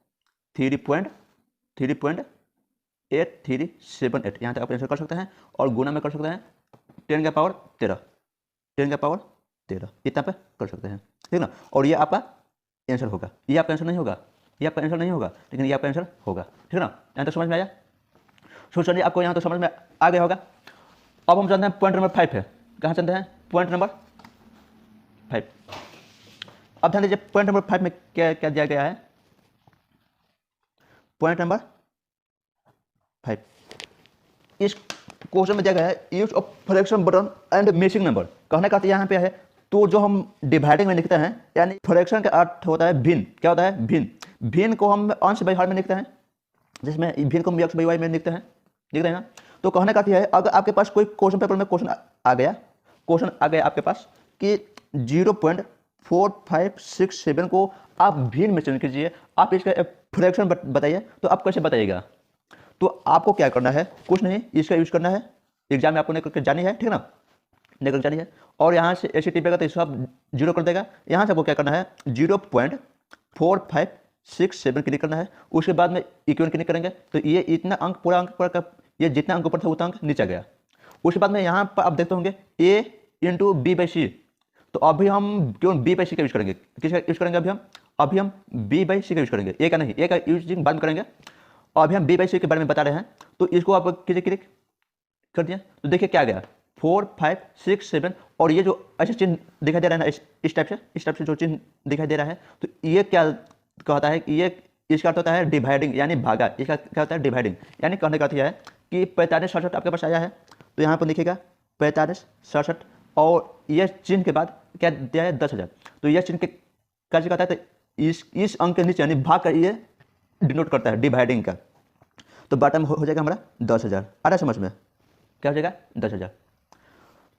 3.8378। यहाँ तक आप आंसर कर सकते हैं और गुना में कर सकते हैं 10 का पावर 13, 10 का पावर 13 इतना पे कर सकते हैं, ठीक ना। और ये आपका आंसर होगा, ये आपका आंसर नहीं होगा, ये आपका आंसर नहीं होगा, लेकिन ये आपका आंसर होगा, ठीक ना। यहाँ तक समझ में आया? सो चलिए आपको यहाँ तो समझ में आ गया होगा। अब हम जानते हैं पॉइंट नंबर 5 है, कहाँ जानते हैं? Point number 5। अब ध्यान दीजिए पॉइंट नंबर 5 में क्या क्या दिया गया है। पॉइंट नंबर 5 इस क्वेश्चन में दिया गया है use of fraction button and missing number. कहने का यहाँ पे है तो जो हम डिवाइडिंग में लिखते हैं, यानी फ्रैक्शन का अर्थ होता है भिन्न। क्या होता है? भिन्न। भिन्न को हम अंश बाई हर में लिखते हैं, जिसमें भिन्न को हम एक्स बाई वाई में लिखते हैं, लिख रहे हैं ना। तो कहने का है अगर आपके पास कोई क्वेश्चन पेपर में क्वेश्चन आ गया आपके पास कि 0.4567 को आप भिन्न में चेंज कीजिए, आप इसका फ्रैक्शन बताइए, तो आप कैसे बताइएगा? तो आपको क्या करना है? कुछ नहीं, इसका यूज करना है, एग्जाम में आपको निकल के जानी है, ठीक ना, निकल जानी है। और यहाँ से ऐसे टिपेगा तो इसको आप 0 कर देगा। यहाँ से आपको क्या करना है? 0.4567 क्लिक करना है। उसके बाद में इक्वल क्लिक करेंगे तो ये इतना अंक पूरा अंक पूरा ये जितना अंक ऊपर था उतना अंक नीचे गया। उसके बाद में यहाँ पर आप देखते होंगे a इंटू बी बाई सी, तो अभी हम क्यों b बाई सी का यूज करेंगे? किसका यूज करेंगे? अभी हम b बाई सी का यूज करेंगे, a का नहीं, a का यूजिंग बाद में करेंगे। अभी हम b बाई सी के बारे में बता रहे हैं, तो इसको आप क्लिक कर दिया तो देखिए क्या गया 4, 5, 6, 7। और ये जो ऐसे चिन्ह दिखाई दे रहा है ना, इस टाइप से जो चिन्ह दिखाई दे रहा है, तो ये क्या कहता है? ये इसका अर्थ होता है डिवाइडिंग, यानी भागा। इसका क्या होता है? डिवाइडिंग। यानी कहने का अर्थ यह है कि 45, 67 आपके पास आया है, तो यहाँ पर लिखिएगा 45, 67 और ये चिन्ह के बाद क्या दिया है? 10,000। तो यह चिन्ह के क्या कहता है? तो इस अंक के नीचे यानी भाग का ये डिनोट करता है डिवाइडिंग का। तो बॉटम हो जाएगा हमारा 10,000। आ रहा है समझ में? क्या हो जाएगा? 10,000।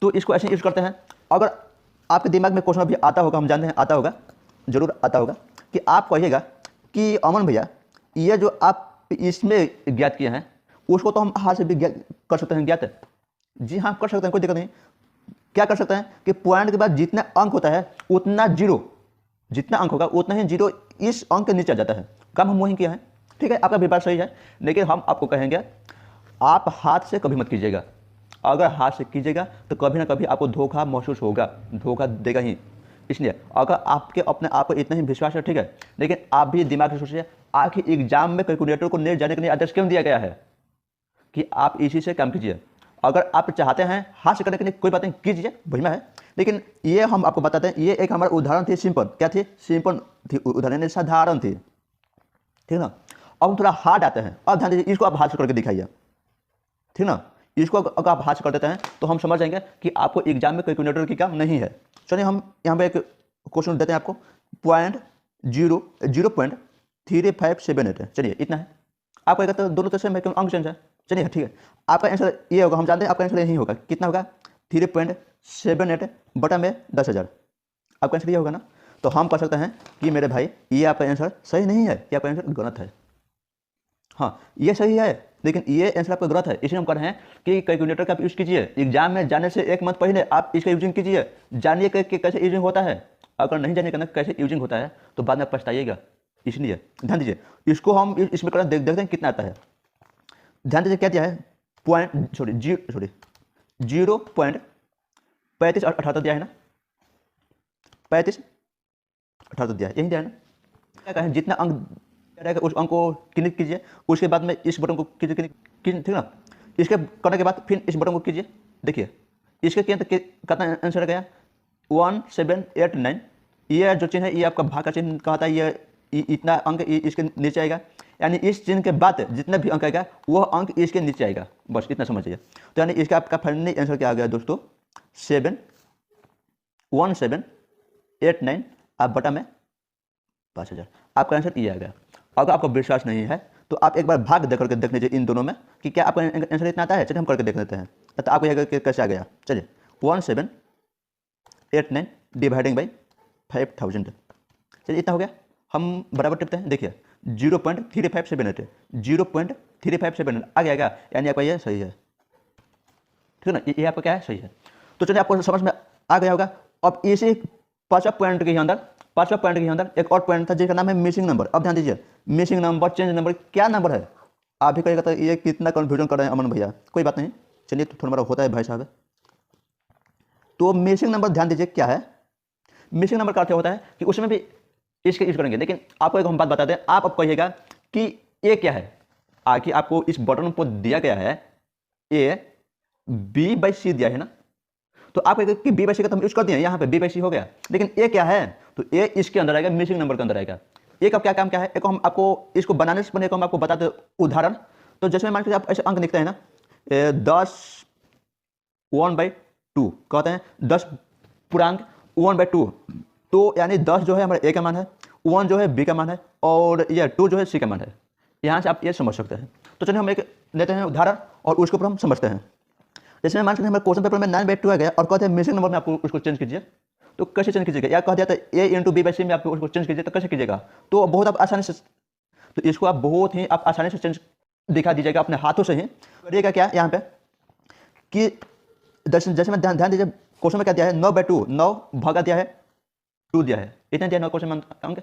तो इसको ऐसे यूज करते हैं। अगर आपके दिमाग में क्वेश्चन अभी आता होगा, हम जानते हैं आता होगा, जरूर आता होगा, कि आप कहिएगा कि अमन भैया ये जो आप इसमें ज्ञात किए हैं उसको तो हम हाथ से भी कर सकते हैं ज्ञात। जी हाँ, कर सकते हैं, कोई दिक्कत नहीं। क्या कर सकते हैं कि पॉइंट के बाद जितना अंक होता है उतना जीरो, जितना अंक होगा उतना ही जीरो इस अंक के नीचे आ जाता है। काम हम वही किया है, ठीक है। आपका भी बात सही है, लेकिन हम आपको कहेंगे आप हाथ से कभी मत कीजिएगा। अगर हाथ से कीजिएगा तो कभी ना कभी आपको धोखा महसूस होगा, धोखा देगा ही। इसलिए अगर आपके अपने आप को इतना ही विश्वास है, ठीक है, लेकिन आप भी दिमाग से सोचिए आखिर एग्जाम में कैलकुलेटर को ले जाने के लिए आदेश क्यों दिया गया है? कि आप इसी से काम कीजिए। अगर आप चाहते हैं हाथ से करने के लिए कोई बात नहीं, कीजिए, बढ़िया है। लेकिन ये हम आपको बताते हैं, ये एक हमारा उदाहरण थी, सिंपल। क्या थी? सिंपल थी, उदाहरण साधारण थी, ठीक ना। अब हम थोड़ा हार्ड आते हैं। अब ध्यान दीजिए, इसको आप हाथ से करके दिखाइए, ठीक ना। इसको अगर आप हाथ से कर देते हैं तो हम समझ जाएंगे कि आपको एग्जाम में कैलकुलेटर की काम नहीं है। चलिए हम यहाँ पे एक क्वेश्चन देते हैं आपको, 0.3578 है। चलिए इतना है। आपको कहते हैं दोनों तरह से अंक चेंज है। चलिए ठीक है, आपका आंसर ये होगा, हम जानते हैं आपका आंसर यही होगा। कितना होगा? 3.78 बटा में 10,000। आपका आंसर ये होगा ना। तो हम कह सकते हैं कि मेरे भाई ये आपका आंसर सही नहीं है, ये आपका आंसर गलत है। हाँ, ये सही है लेकिन ये आंसर आपका गलत है। इसलिए हम कह रहे हैं कि कैलकुलेटर का आप यूज कीजिए। एग्जाम में जाने से 1 मंथ पहले आप इसका यूजिंग कीजिए, जानिए कि कैसे यूजिंग होता है। अगर नहीं जानिए कैसे यूजिंग होता है तो बाद में पछताइएगा। इसलिए ध्यान दीजिए, इसको हम इसमें करना देखते हैं कितना आता है। ध्यान दीजिए क्या दिया है? 0.3578 दिया है ना, 3578 दिया है, यही दिया है ना। क्या कहें? जितना अंक रहेगा उस अंक को क्लिक कीजिए, उसके बाद में इस बटन को कीजिए, ठीक ना। इसके करने के बाद फिर इस बटन को कीजिए, देखिए इसके कितना आंसर गया? 1789। ये जो चिन्ह है ये आपका भाग का चिन्ह कहता है। ये इतना अंक इसके नीचे आएगा, यानी इस चिन्ह के बाद जितना भी अंक आएगा वह अंक इसके नीचे आएगा, बस इतना समझिए। तो यानी इसका आपका फाइनली आंसर क्या आ गया दोस्तों? 1789 आप बटा में 5,000। आपका आंसर ये आ गया। अगर आपको विश्वास नहीं है तो आप एक बार भाग दे करके देख लीजिए इन दोनों में कि क्या आपका आंसर इतना आता है। चलिए हम करके देख लेते हैं, तो आपको यह कैसे आ गया। चलिए 1789 डिवाइडिंग बाई 5,000, चलिए इतना हो गया। हम बराबर टिपते हैं, देखिए 0.3578 है, 0.3578 आ गया क्या, यानी आपका ये सही है, ठीक है ना, ये आपका क्या है, सही है। तो चलिए आपको समझ में आ गया होगा। अब इसी पांचवा पॉइंट के अंदर, पांचवा पॉइंट के अंदर एक और पॉइंट था जिसका नाम है मिसिंग नंबर। अब ध्यान दीजिए, मिसिंग नंबर, चेंज नंबर, क्या नंबर है। आप भी कहेगा तो ये कितना कन्फ्यूजन कर रहे हैं अमन भैया, कोई बात नहीं, चलिए तो थोड़ा बड़ा होता है भाई साहब। तो मिसिंग नंबर ध्यान दीजिए क्या है। मिसिंग नंबर का अर्थ होता है कि उसमें भी इसके यूज करेंगे, लेकिन आपको एक हम बात बता दें, आप अब कहिएगा कि ये क्या है। आखिर आपको इस बटन को दिया गया है ए बी बाई सी दिया है ना, तो आप कहेंगे कि बी बाई सी का तो हम यूज कर दिए, यहाँ पे बी बाई सी हो गया, लेकिन ए क्या है, तो ए इसके अंदर आएगा, मिसिंग नंबर के अंदर आएगा। ए का क्या काम क्या है, एक हम आपको इसको बनाने से पहले हम आपको बताते उदाहरण। तो जैसे मान लीजिए आप ऐसे अंक लिखते हैं ना, 10 1/2 कहते हैं, 10 पूर्णांक 1/2, तो यानी 10 जो है हमारा ए का मान है, 1 जो है बी का मान है, और यह 2 जो है सी का मान है। यहाँ से आप ये समझ सकते हैं। तो चलिए हम एक लेते हैं उदाहरण और उसके ऊपर हम समझते हैं। जैसे मान सकते हैं हमारे क्वेश्चन पेपर में 9/2 आ गया और कहते हैं मिसिंग नंबर में आपको उसको चेंज कीजिए, तो कैसे चेंज कीजिएगा, या कह दिया तो ए इंटू बी बाई सी में आपको उसको चेंज कीजिए, तो कैसे कीजिएगा, तो बहुत आप आसानी से, तो इसको आप बहुत ही आप आसानी से चेंज दिखा दीजिएगा अपने हाथों से ही। करिएगा क्या यहाँ पे कि जैसे में ध्यान दीजिए, क्वेश्चन में क्या दिया है, 9/2, 9 भागा दिया है 2 दिया है, इतना दिया 9 क्वेश्चन में अंक।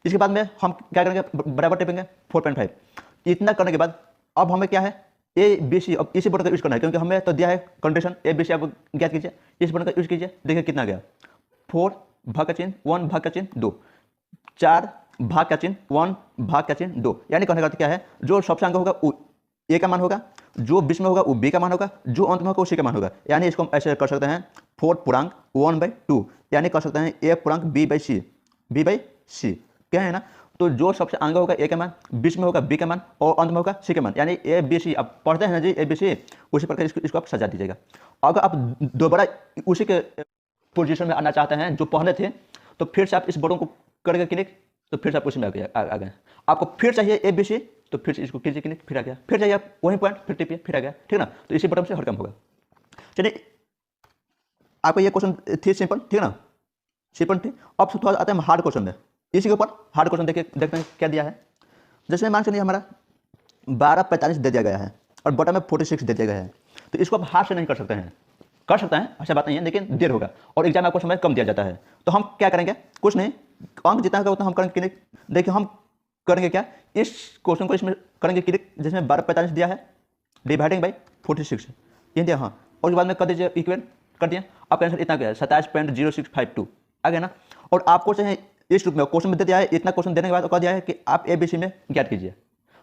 इसके बाद में हम क्या करेंगे, बराबर टिपेंगे 4.5। इतना करने के बाद अब हमें क्या है, ए बी सी, अब इसी बटन का यूज करना है, क्योंकि हमें तो दिया है कंडीशन ए बी सी, आप ज्ञात कीजिए, इस बटन का यूज कीजिए, देखिए कितना गया, 4 भाग का चिन्ह 1 भाग का चिन्ह 2, 4 भाग का चिन्ह 1 भाग का चिन्ह 2, यानी कहने का अर्थ क्या है, जो सबसे अंक होगा वो ए का मान होगा, जो बीच में होगा वो बी का मान होगा, जो अंत में होगा वो सी का मान होगा। यानी इसको हम ऐसे कर सकते हैं 4 पूर्णांक 1/2, यानी कर सकते हैं ए पूर्णांक B by C, B by C, क्या है ना। तो जो सबसे आगे होगा ए का मान, बीच में होगा बी का मान, और अंत में होगा सी का मान, यानी ए बी सी। आप पढ़ते हैं ना जी ए बी सी, उसी प्रकार इसको आप सजा दीजिएगा। अगर आप दोबारा उसी के पोजीशन में आना चाहते हैं जो पहले थे, तो फिर से आप इस बटन को करके क्लिक, तो फिर से आप उसी में आ गए। आपको फिर चाहिए ए बी सी, तो फिर से इसको कीजिए क्लिक, फिर आ गया, फिर चाहिए आप वही पॉइंट, फिर टिपिए, फिर आ गया, ठीक ना। तो इसी बटन से हर काम होगा। चलिए आपको ये क्वेश्चन थी सिंपल, ठीक ना, सिंपल थी। अब थोड़ा आते हैं हार्ड क्वेश्चन में। इसी के ऊपर हार्ड क्वेश्चन देखते हैं क्या दिया है। जैसे मान चलिए हमारा 12:45 दे दिया गया है और बटन में 46 दे दिया गया है, तो इसको आप हाथ से नहीं कर सकते हैं, कर सकते हैं, ऐसा बात नहीं है, लेकिन देर होगा और एग्जाम में आपको समय कम दिया जाता है। तो हम क्या करेंगे, कुछ नहीं, अंक जितना होगा उतना हम करेंगे। देखिए हम करेंगे क्या, इस क्वेश्चन को इसमें करेंगे क्लिक, जिसमें 12:45 दिया है, डिवाइडिंग बाई 46 ये दिया, हाँ, और उसके बाद में कर दीजिए इक्वल, कर दिया, आपका आंसर इतना गया है 27.0652 आ गया ना। और आपको चाहे इस रूप में क्वेश्चन में दे दिया है, इतना क्वेश्चन देने के बाद कह दिया है कि आप ए बी सी में ज्ञात कीजिए,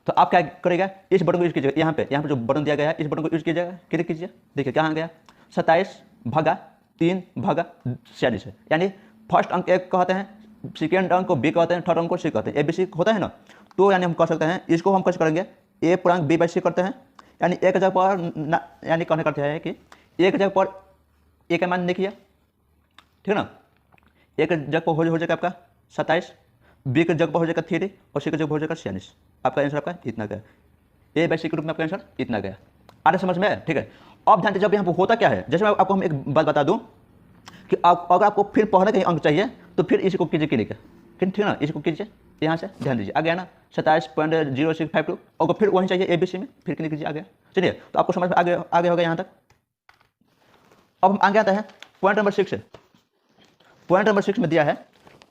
तो आप क्या करेगा, इस बटन को यूज कीजिएगा, यहाँ पे जो बटन दिया गया है इस बटन को यूज कीजिएगा, क्लिक कीजिए, देखिए कहाँ गया, 27/3/46 है। यानी फर्स्ट अंक एक कहते हैं, सेकेंड अंक को बी कहते हैं, थर्ड अंक को सी कहते हैं, ए बी सी होता है ना। तो यानी हम कर सकते हैं, इसको हम कैसे करेंगे, ए पूर्णांक बी बाई सी करते हैं, यानी एक जगह पर यानी कहने का अर्थ है कि एक जगह पर ए का मान लिखिए, ठीक है ना, एक जगह पर हो जाएगा आपका 27, बी के जगह पर हो जाएगा 3 और सी के जगह पर हो जाएगा 46। आपका आंसर आपका इतना गया, ए बाई सी के रूप में आपका आंसर इतना गया। आगे समझ में है, ठीक है। अब ध्यान दीजिए, जब यहाँ पर होता क्या है, जैसे मैं आपको हम एक बात बता दूं कि अगर आपको फिर पढ़ने के अंक चाहिए तो फिर इसको कीजिए क्लिक, ठीक है ना, इसको कीजिए, यहाँ से ध्यान दीजिए आ गया ना 27.0652, और फिर वहीं चाहिए ए बी सी में, फिर क्लिक कीजिए आ गया। चलिए तो आपको समझ में आगे होगा यहाँ तक। अब हम आगे आते हैं पॉइंट नंबर 6 से। पॉइंट नंबर 6 में दिया है,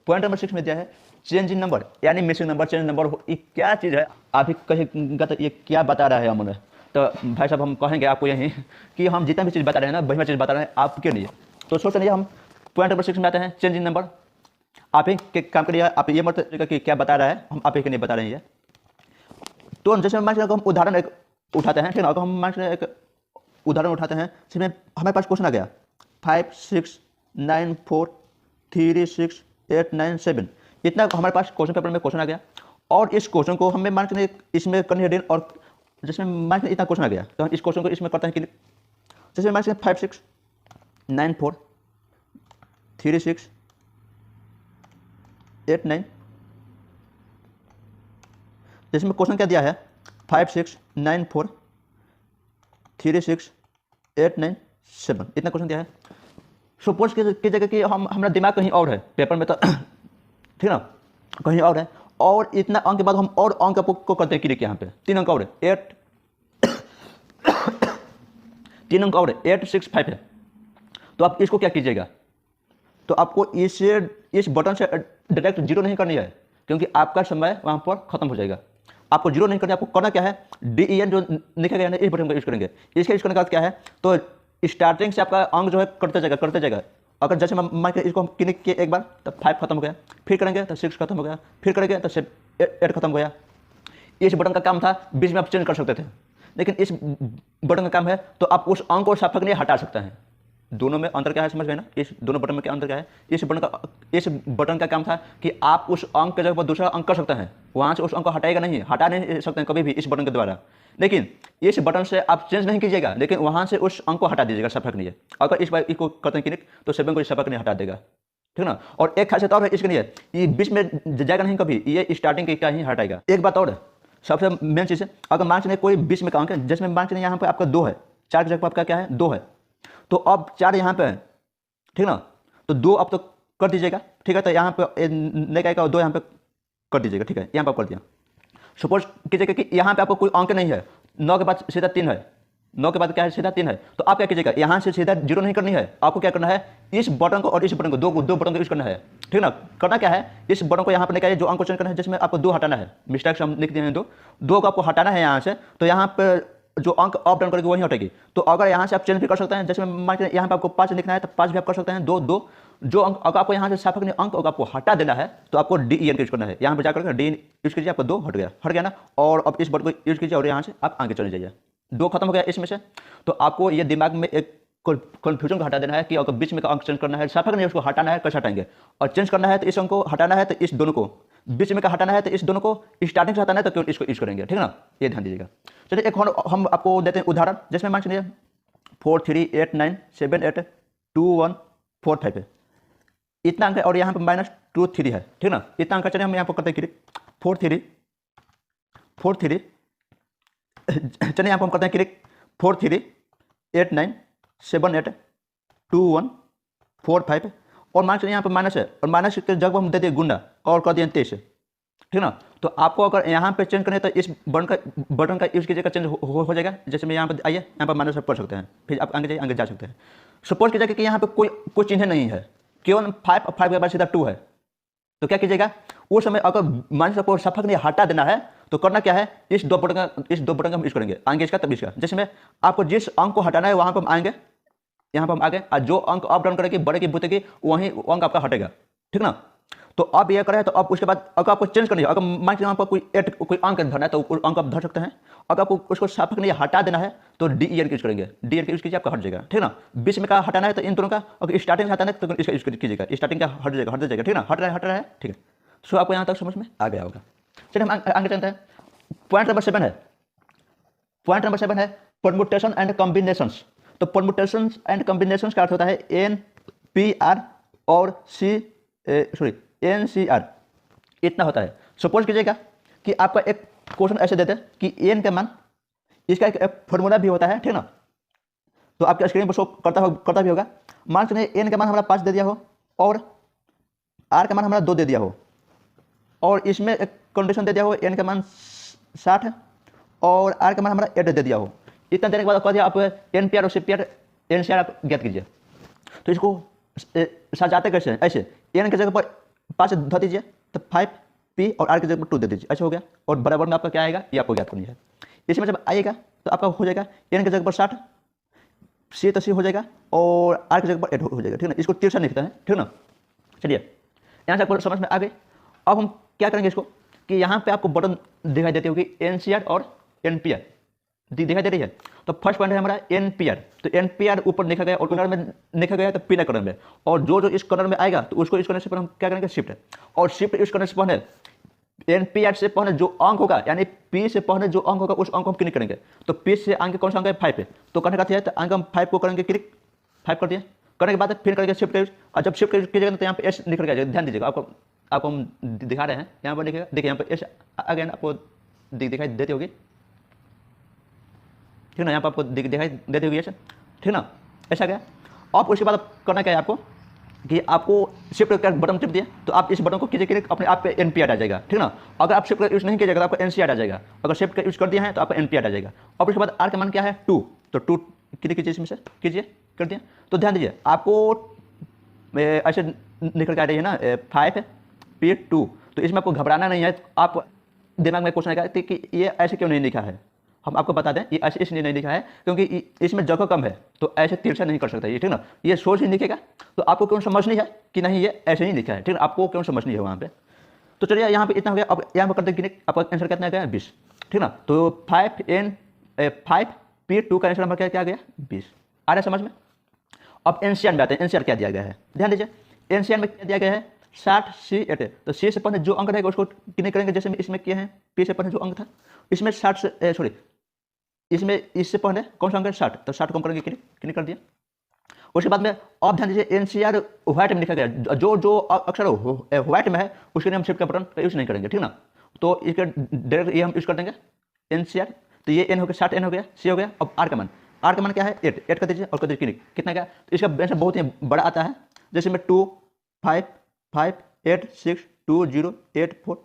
पॉइंट नंबर 6 में दिया है चेंज इन नंबर, यानी मिसिंग नंबर, चेंज नंबर, ये क्या चीज़ है, आप ही कहेगा तो ये क्या बता रहा है हमने। तो भाई साहब हम कहेंगे आपको यही कि हम जितना भी चीज़ बता रहे हैं ना, बढ़िया चीज़ बता रहे हैं आपके लिए। तो सोच रहे हम पॉइंट नंबर 6 में आते हैं चेंज इन नंबर। आप ही के काम करिए, आप ये मत कि क्या बता रहा है, हम आप ही के नहीं बता रहे हैं। तो जैसे मान लीजिए हम उदाहरण एक उठाते हैं, ठीक है, अगर हम मान लीजिए एक उदाहरण उठाते हैं, जिसमें हमारे पास क्वेश्चन आ गया 5 6 9 4 3 6 8 9 7, इतना हमारे पास क्वेश्चन पेपर में क्वेश्चन आ गया। और इस क्वेश्चन को हमें मान लीजिए इसमें करनी है, और जिसमें मान लीजिए इतना क्वेश्चन आ गया, तो हम इस क्वेश्चन को इसमें करते हैं क्लिक। जैसे मान लीजिए 5 6 9 4 3 6 8 9, जिसमें क्वेश्चन क्या दिया है 5 6 9 4 3 6 8 9 7, इतना क्वेश्चन दिया है। सपोज कीजिएगा कि हमारा दिमाग कहीं और है पेपर में, तो ठीक ना, कहीं और है, और इतना अंक के बाद हम और अंक को करते हैं क्लिक यहाँ पे 3 अंक और 8 3 अंक और 865 है। तो आप इसको क्या कीजिएगा, तो आपको इस बटन से डायरेक्ट जीरो नहीं करनी है, क्योंकि आपका समय वहाँ पर खत्म हो जाएगा। आपको जीरो नहीं करना, आपको करना क्या है, DEN जो लिखा गया है इस बटन का यूज करेंगे। इसका यूज करने का क्या है, तो स्टार्टिंग से आपका अंक जो है करते जाएगा। अगर जैसे मान के इसको हम क्लिक किए एक बार तो 5 खत्म हो गया, फिर करेंगे तो 6 खत्म हो गया, फिर करेंगे तो 8 खत्म हो गया। इस बटन का काम था बीच में आप चेंज कर सकते थे, लेकिन इस बटन का काम है तो आप उस अंक को सार्थक नहीं हटा सकते हैं। दोनों में अंतर क्या है समझ गए ना, इस दोनों बटन में क्या अंतर क्या है। इस बटन का काम था कि आप उस अंक के जगह पर दूसरा अंक कर सकते हैं, वहां से उस अंक को हटाएगा नहीं, हटा नहीं सकते हैं कभी भी इस बटन के द्वारा। लेकिन इस बटन से आप चेंज नहीं कीजिएगा, लेकिन वहां से उस अंक को हटा दीजिएगा, सार्थक नहीं है। अगर इस बार इसको करते हैं क्लिक तो 7 को सार्थक नहीं हटा देगा, ठीक ना। और एक खासियत और है इसके लिए, ये बीच में जाएगा नहीं कभी, ये स्टार्टिंग का ही हटाएगा। एक बात और है, सबसे मेन चीज़ है, अगर मान चलिए कोई बीच में का अंक है, जिसमें मान चलिए यहाँ पे आपका 2 है, 4 की जगह पर आपका क्या है 2 है, तो अब 4 यहाँ पे है, ठीक ना। तो 2 अब तो कर दीजिएगा, ठीक है। तो यहाँ पे नहीं का 2 यहाँ पे कर दीजिएगा, ठीक है, यहाँ पर कर दिया। सपोज कीजिएगा कि यहाँ पे आपको कोई अंक नहीं है, 9 के बाद सीधा 3 है, 9 के बाद क्या है सीधा 3 है, तो आप क्या कीजिएगा, यहाँ से सीधा जीरो नहीं करनी है, आपको क्या करना है, इस बटन को और इस बटन को दो बटन को यूज करना है, ठीक ना। करना क्या है, इस बटन को यहाँ पर लेकर जो अंक को चेंज करना है, जिसमें आपको 2 हटाना है, मिस्टेक से हम लिख दिए हैं 2 को आपको हटाना है यहाँ से। तो यहाँ पर जो अंक अप डाउन करेगी वही हटेगी। तो अगर यहाँ से आप चेंज भी कर सकते हैं, जैसे मान लीजिए यहाँ पे आपको 5 लिखना है तो 5 भी आप कर सकते हैं, 2 जो अंक अगर आपको यहाँ से सार्थक नहीं अंक अगर आपको हटा देना है तो आपको DEN यूज करना है। यहाँ पर जाकर DEN यूज कीजिए, आपको 2 हट गया ना। और अब इस बटन को यूज कीजिए और यहाँ से आप आगे चले जाइए, 2 खत्म हो गया इसमें से। तो आपको ये दिमाग में एक कन्फ्यूजन को हटा देना है कि अगर बीच में का अंक चेंज करना है, सार्थक नहीं उसको हटाना है, कैसे हटाएंगे। और चेंज करना है तो इस अंक को हटाना है तो इस दोनों को, बीच में का हटाना है तो इस दोनों को, स्टार्टिंग से हटाना है तो केवल इसको यूज करेंगे, ठीक ना। ये ध्यान दीजिएगा। चलिए एक और हम आपको देते हैं उदाहरण, जिसमें मान चलिए 4 3 8 9 7 8 2 1 4 5 है, इतना अंक है, और यहाँ पर -2 3 है, ठीक ना। इतना अंक चलिए हम यहाँ पर करते हैं क्लिक 4 3 चलिए यहाँ पर हम करते हैं क्लिक 4 3 8 9 7 8 2 1 4 5, और मान चलिए यहाँ पर माइनस है, और माइनस के जगह हम दे दिए गुना और कर दिए 23, ठीक ना। तो आपको अगर यहाँ पे चेंज करना है तो इस बटन का यूज कीजिएगा, चेंज हो जाएगा। जैसे मैं यहाँ पर आइए, यहाँ पर माइनस पढ़ सकते हैं, फिर आप आगे जाइए, आगे जा सकते हैं। सपोज कीजिएगा कि यहाँ पे कोई चिन्ह नहीं है, केवल 5 और 5 के बाद सीधा 2 है, तो क्या कीजिएगा, उस समय अगर माइनस को सार्थक नहीं हटा देना है तो करना क्या है, इस दो बटन का हम यूज करेंगे, आएंगे इसका तब इसका। जैसे में आपको जिस अंक को हटाना है वहाँ पर हम आएंगे, यहाँ पर हम आगे, और जो अंक अप डाउन करेगी बढ़ेगी बुतेगी वहीं अंक आपका हटेगा, ठीक ना। तो आप ये करें तो अब उसके बाद अगर आपको चेंज करनी है, अगर मान लीजिए यहाँ पर कोई अंक धरना है तो अंक आप धर सकते हैं। अगर आपको उसको सार्थक नहीं हटा देना है तो DEN यूज करेंगे, DEN का यूज कीजिए, आपका हट जाएगा, ठीक ना। बीच में का हटाना है तो इन दोनों का, अगर स्टार्टिंग से हटाना है तो इसका यूज कीजिएगा, स्टार्टिंग का हट जाएगा, ठीक ना। हट रहा है, ठीक है। सो आपको यहाँ तक समझ में आ गया होगा। चलिए हम आगे चलते हैं। पॉइंट नंबर 7 है परम्यूटेशन एंड कॉम्बिनेशंस। तो परम्यूटेशन एंड कॉम्बिनेशंस का अर्थ होता है NPR और NCR, इतना होता है। सपोज कीजिएगा कि आपका एक क्वेश्चन ऐसे देते हैं कि n का मान, इसका एक फॉर्मूला भी होता है, ठीक ना। तो आपके स्क्रीन पर शो करता भी होगा। मान चलिए n का मान हमारा 5 दे दिया हो और r का मान हमारा 2 दे दिया हो, और इसमें एक कंडीशन दे दिया हो n का मान 60 और r का मान हमारा 8 दे दिया हो। इतना देने के बाद कह दिया आप NPR और CPR NCR आप ज्ञात कीजिए। तो इसको सजाते कैसे हैं, ऐसे n की जगह पर 5 धर दीजिए तो 5P और r की जगह पर 2 दे दीजिए, ऐसा हो गया। और बराबर में आपका क्या आएगा ये आपको ज्ञात करनी है। इसमें जब आएगा तो आपका हो जाएगा n की जगह पर 60, C तो C हो जाएगा और r की जगह पर 8 हो जाएगा, ठीक ना। इसको तिरछा लिखता है, ठीक ना। चलिए यहाँ से आपको समझ में आ गई। अब हम क्या करेंगे इसको कि यहाँ पे आपको बटन दिखाई देती होगी NCR और NPR दिखाई दे रही है। तो फर्स्ट पॉइंट है हमारा NPR, तो NPR ऊपर लिखा गया और कॉर्नर में लिखा गया तो पीला कलर में, और जो इस कॉर्नर में आएगा तो उसको इस करने से पहले हम क्या करेंगे शिफ्ट, और शिफ्ट इस करने से पहले NPR से पहले जो अंक होगा यानी P से पहले जो अंक होगा उस अंक को हम क्लिक करेंगे। तो P से आगे कौन सा अंक है 5 है, तो करने का है तो अंक हम 5 को करेंगे क्लिक, 5 कर दिया। करने के बाद फिर करेंगे शिफ्ट यूज, और जब शिफ्ट कीजिएगा तो यहाँ पे S निकल गया, ध्यान दीजिएगा। आपको हम दिखा रहे हैं, यहाँ पर लिखेगा, देखिए यहाँ पर S आ गया ना, आपको दिखाई देती होगी, ठीक ना। यहाँ पर आपको दिखाई देती होगी ऐसे, ठीक ना, ऐसा गया। अब उसके बाद करना क्या है आपको, कि आपको शिफ्ट का बटन टिप दिया तो आप इस बटन को कीजिए क्लिक, अपने आप पे NP आ जाएगा, ठीक ना। अगर आप शिफ्ट का यूज़ नहीं कीजिएगा तो आपको NC आ जाएगा। अगर शिफ्ट का यूज़ कर दिया है तो आपको NP आ जाएगा। और उसके बाद R का मान क्या है 2, तो 2 क्लिक कीजिए, इसमें से कीजिए, कर दिया। तो ध्यान दीजिए आपको ऐसे निकल के आ रही है ना 5P2, तो इसमें आपको घबराना नहीं है। आप दिमाग में क्वेश्चन आएगा कि ये ऐसे क्यों नहीं लिखा है। हम आपको बता दें ये ऐसे इसलिए नहीं लिखा है क्योंकि इसमें जगह कम है, तो ऐसे तिरछा नहीं कर सकता ये, ठीक ना। ये सोच ही लिखेगा तो आपको क्यों समझनी है कि नहीं ये ऐसे ही लिखा है, ठीक है, आपको क्यों समझनी है वहाँ पे। तो चलिए यहाँ पे इतना हो गया। अब यहाँ पर करते हैं आपका आंसर कितना गया 20, ठीक ना। तो 5P2 का आंसर हमारा क्या गया 20। आ रहा है समझ में। अब एनसीआर में आते हैं। एनसीआर क्या दिया गया है, ध्यान दीजिए। एनसीआर में क्या दिया गया है 60C8 है। तो C से पहले जो अंक रहेगा उसको कितने करेंगे, जैसे इसमें किए हैं P से पहले जो अंक था इसमें 60 से सॉरी इसमें इससे पहले कौन सा अंक है 60, तो 60 कम करेंगे कितने कर दिया। उसके बाद में अब ध्यान दीजिए एनसीआर व्हाइट में लिखा गया, जो जो अक्षर व्हाइट में है उसके लिए हम शिफ्ट का बटन का यूज नहीं करेंगे, ठीक ना। तो इसके डायरेक्ट ये हम यूज कर देंगे एनसीआर। तो ये N हो गया 60, N हो गया, C हो गया। अब R का मान क्या है 8 कर दीजिए और कर दीजिए कितना गया। तो इसका आंसर बहुत ही बड़ा आता है, जैसे में 2 5 5 8 6 2 0 8 4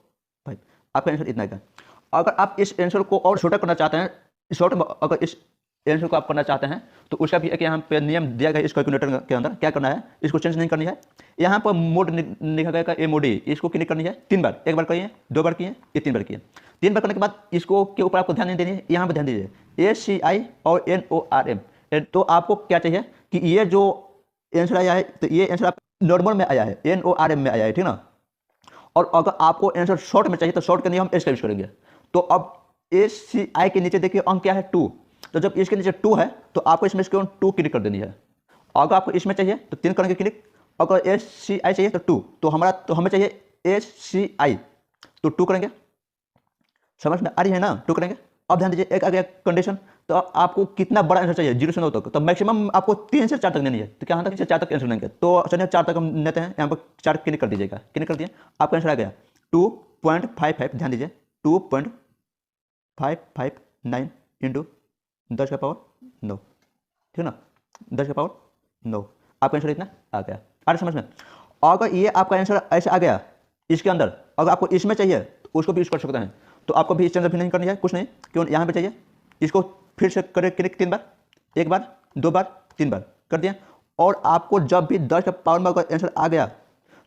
5। आपका आंसर इतना का। अगर आप इस आंसर को और छोटा करना चाहते हैं, शॉर्ट में अगर इस आंसर को आप करना चाहते हैं तो उसका भी एक यहाँ पे नियम दिया गया है। इस कैलकुलेटर के अंदर क्या करना है, इसको चेंज नहीं करनी है। यहाँ पर मोड लिखा गया का MOD, इसको क्लिक करनी है 3 बार। एक बार करिए, 2 बार किए, ये 3 बार किए। 3 बार करने के बाद इसको के ऊपर आपको ध्यान नहीं देनी है, यहाँ पर ध्यान दीजिए ACI और NORM। तो आपको क्या चाहिए कि ये जो आंसर आया है तो ये आंसर आप नॉर्मल में आया है, NORM में आया है, ठीक ना। और अगर आपको आंसर शॉर्ट में चाहिए तो शॉर्ट के लिए हम एस का यूज करेंगे। तो अब ACI के नीचे देखिए अंक क्या है 2, तो जब इसके नीचे 2 है तो आपको इसमें 2 क्लिक कर देनी है। अगर आपको इसमें चाहिए तो 3 करेंगे क्लिक, अगर ACI चाहिए तो 2, तो हमें चाहिए ACI तो 2 करेंगे। समझ में आ रही है ना, 2 करेंगे। अब ध्यान दीजिए एक आ गया कंडीशन, तो आपको कितना बड़ा आंसर चाहिए 0 से 9 तक, तो मैक्सिमम आपको 3 से 4 तक लेनी है। तो क्या तक 4 तक आंसर लेंगे, तो चलिए 4 तक हम लेते हैं। यहाँ पर 4 क्लिक कर दीजिएगा, क्लिक कर दिया, आपका आंसर आ गया 2.55। ध्यान दीजिए 2.559 इंटू 10 का पावर 9, ठीक ना, 10 का पावर 9। आपका आंसर इतना आ गया। आ रहा समझ में। अगर ये आपका आंसर ऐसे आ गया इसके अंदर, अगर आपको इसमें चाहिए तो उसको भी यूज कर सकते हैं। तो आपको भी इस चैनल भी नहीं करनी है, कुछ नहीं, क्यों यहाँ पे चाहिए इसको फिर से करे क्लिक 3 बार, 1 बार 2 बार 3 बार कर दिया। और आपको जब भी 10 का पावर में अगर आंसर आ गया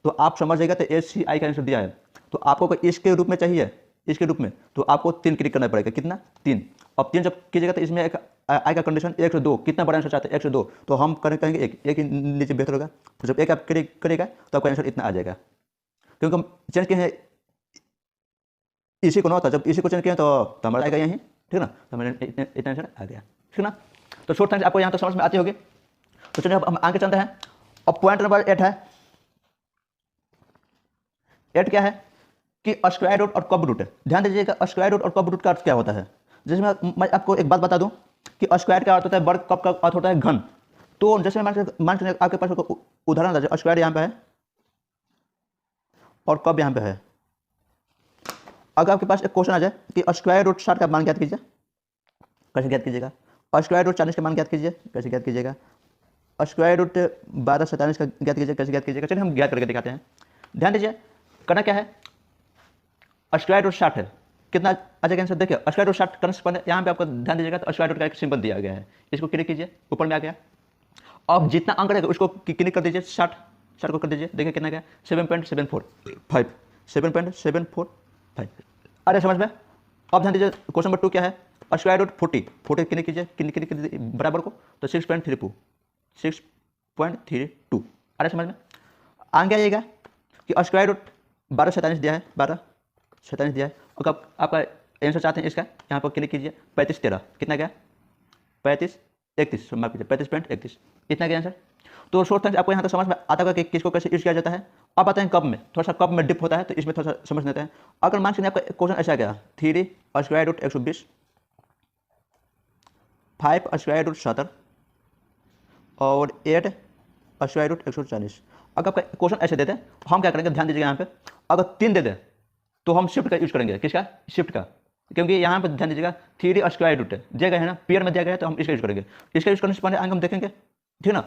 तो आप समझिएगा तो ACI का आंसर दिया है। तो आपको अगर इसके रूप में चाहिए, इसके रूप में, तो आपको 3 क्लिक करना पड़ेगा। कितना 3। अब 3 जब कीजिएगा तो इसमें एक आई का कंडीशन 1 से 2, कितना बड़ा आंसर चाहते हैं 1 से 2, तो हम करेंगे 1 ही नीचे बेहतर होगा। तो जब 1 आप क्लिक करेगा तो आपका आंसर इतना आ जाएगा, क्योंकि हम चेंज किए हैं इसी को ना था, जब इसी को चेंज किया तो हमारा आएगा यहीं, ठीक ना। तो हमारे इतना आंसर आ गया, ठीक ना। तो शॉर्ट टाइम आपको यहाँ तो समझ में आती होगी। तो चलिए अब हम आगे चलते हैं। अब पॉइंट नंबर 8 है। 8 क्या है कि स्क्वायर रूट और कब रूट है। ध्यान दीजिएगा स्क्वायर रूट और कब रूट का अर्थ क्या होता है। जिसमें मैं आपको एक बात बता दूं कि स्क्वायर का अर्थ होता है वर्ग, कब का अर्थ होता है घन। तो जैसे मान के आपके पास उदाहरण था, स्क्वायर यहाँ पे है और कब यहाँ पे है। अगर आपके पास एक क्वेश्चन आ जाए कि स्क्वायर रूट 60 का मान ज्ञात कीजिए, कैसे ज्ञात कीजिएगा। स्क्वायर रूट 40 का मान ज्ञात कीजिए, कैसे ज्ञात कीजिएगा। स्क्वायर रूट 1247 का ज्ञात कीजिए, कैसे ज्ञात कीजिएगा। चलिए हम ज्ञात करके दिखाते हैं। ध्यान दीजिए करना क्या है, स्क्वायर रूट 60 है, कितना आ जाएगा आंसर। देखिए स्क्वायर रूट 60 करने से पहले यहाँ पे आपको ध्यान दीजिएगा तो स्क्वायर रूट का एक सिंबल दिया गया है, इसको क्लिक कीजिए, ऊपर में आ गया। अब जितना अंक रहेगा उसको क्लिक कर दीजिए, 60 को कर दीजिए, देखिए कितना गया 7.745, 7.745। अरे समझ में। अब ध्यान दीजिए क्वेश्चन नंबर 2 क्या है, स्क्वायर रूट 40 क्लिक कीजिए, क्लिक बराबर को, तो 6.32। अरे समझ में। आगे आइएगा कि स्क्वायर रूट 1247 दिया है, 1247 दिया है। और अब आपका आंसर चाहते हैं इसका, यहाँ पर क्लिक कीजिए, 3513 कितना गया 3531, माफ कीजिए 35.31, इतना गया आंसर। तो शॉर्ट टाइम आपको यहाँ तक समझ में आता होगा कि किसको कैसे यूज किया जाता है। अब आते हैं कब में, थोड़ा सा कब में डिप होता है तो इसमें थोड़ा सा समझ लेते हैं। अगर मान लीजिए आपका क्वेश्चन ऐसा गया 3 स्क्वायर रूट 120, 5 स्क्वायर रूट 70 और 8 स्क्वायर रूट 140। अगर आपका क्वेश्चन ऐसे देते हैं हम क्या करेंगे, ध्यान दीजिएगा यहाँ पे, अगर 3 दे दें तो हम शिफ्ट का यूज करेंगे। किसका, शिफ्ट का, क्योंकि यहाँ पर ध्यान दीजिएगा 3 स्क्वायर रूट दिया गया है ना, पेयर में दिया गया है, तो हम इसका यूज करेंगे। इसका यूज करने से पहले आगे हम देखेंगे, ठीक ना,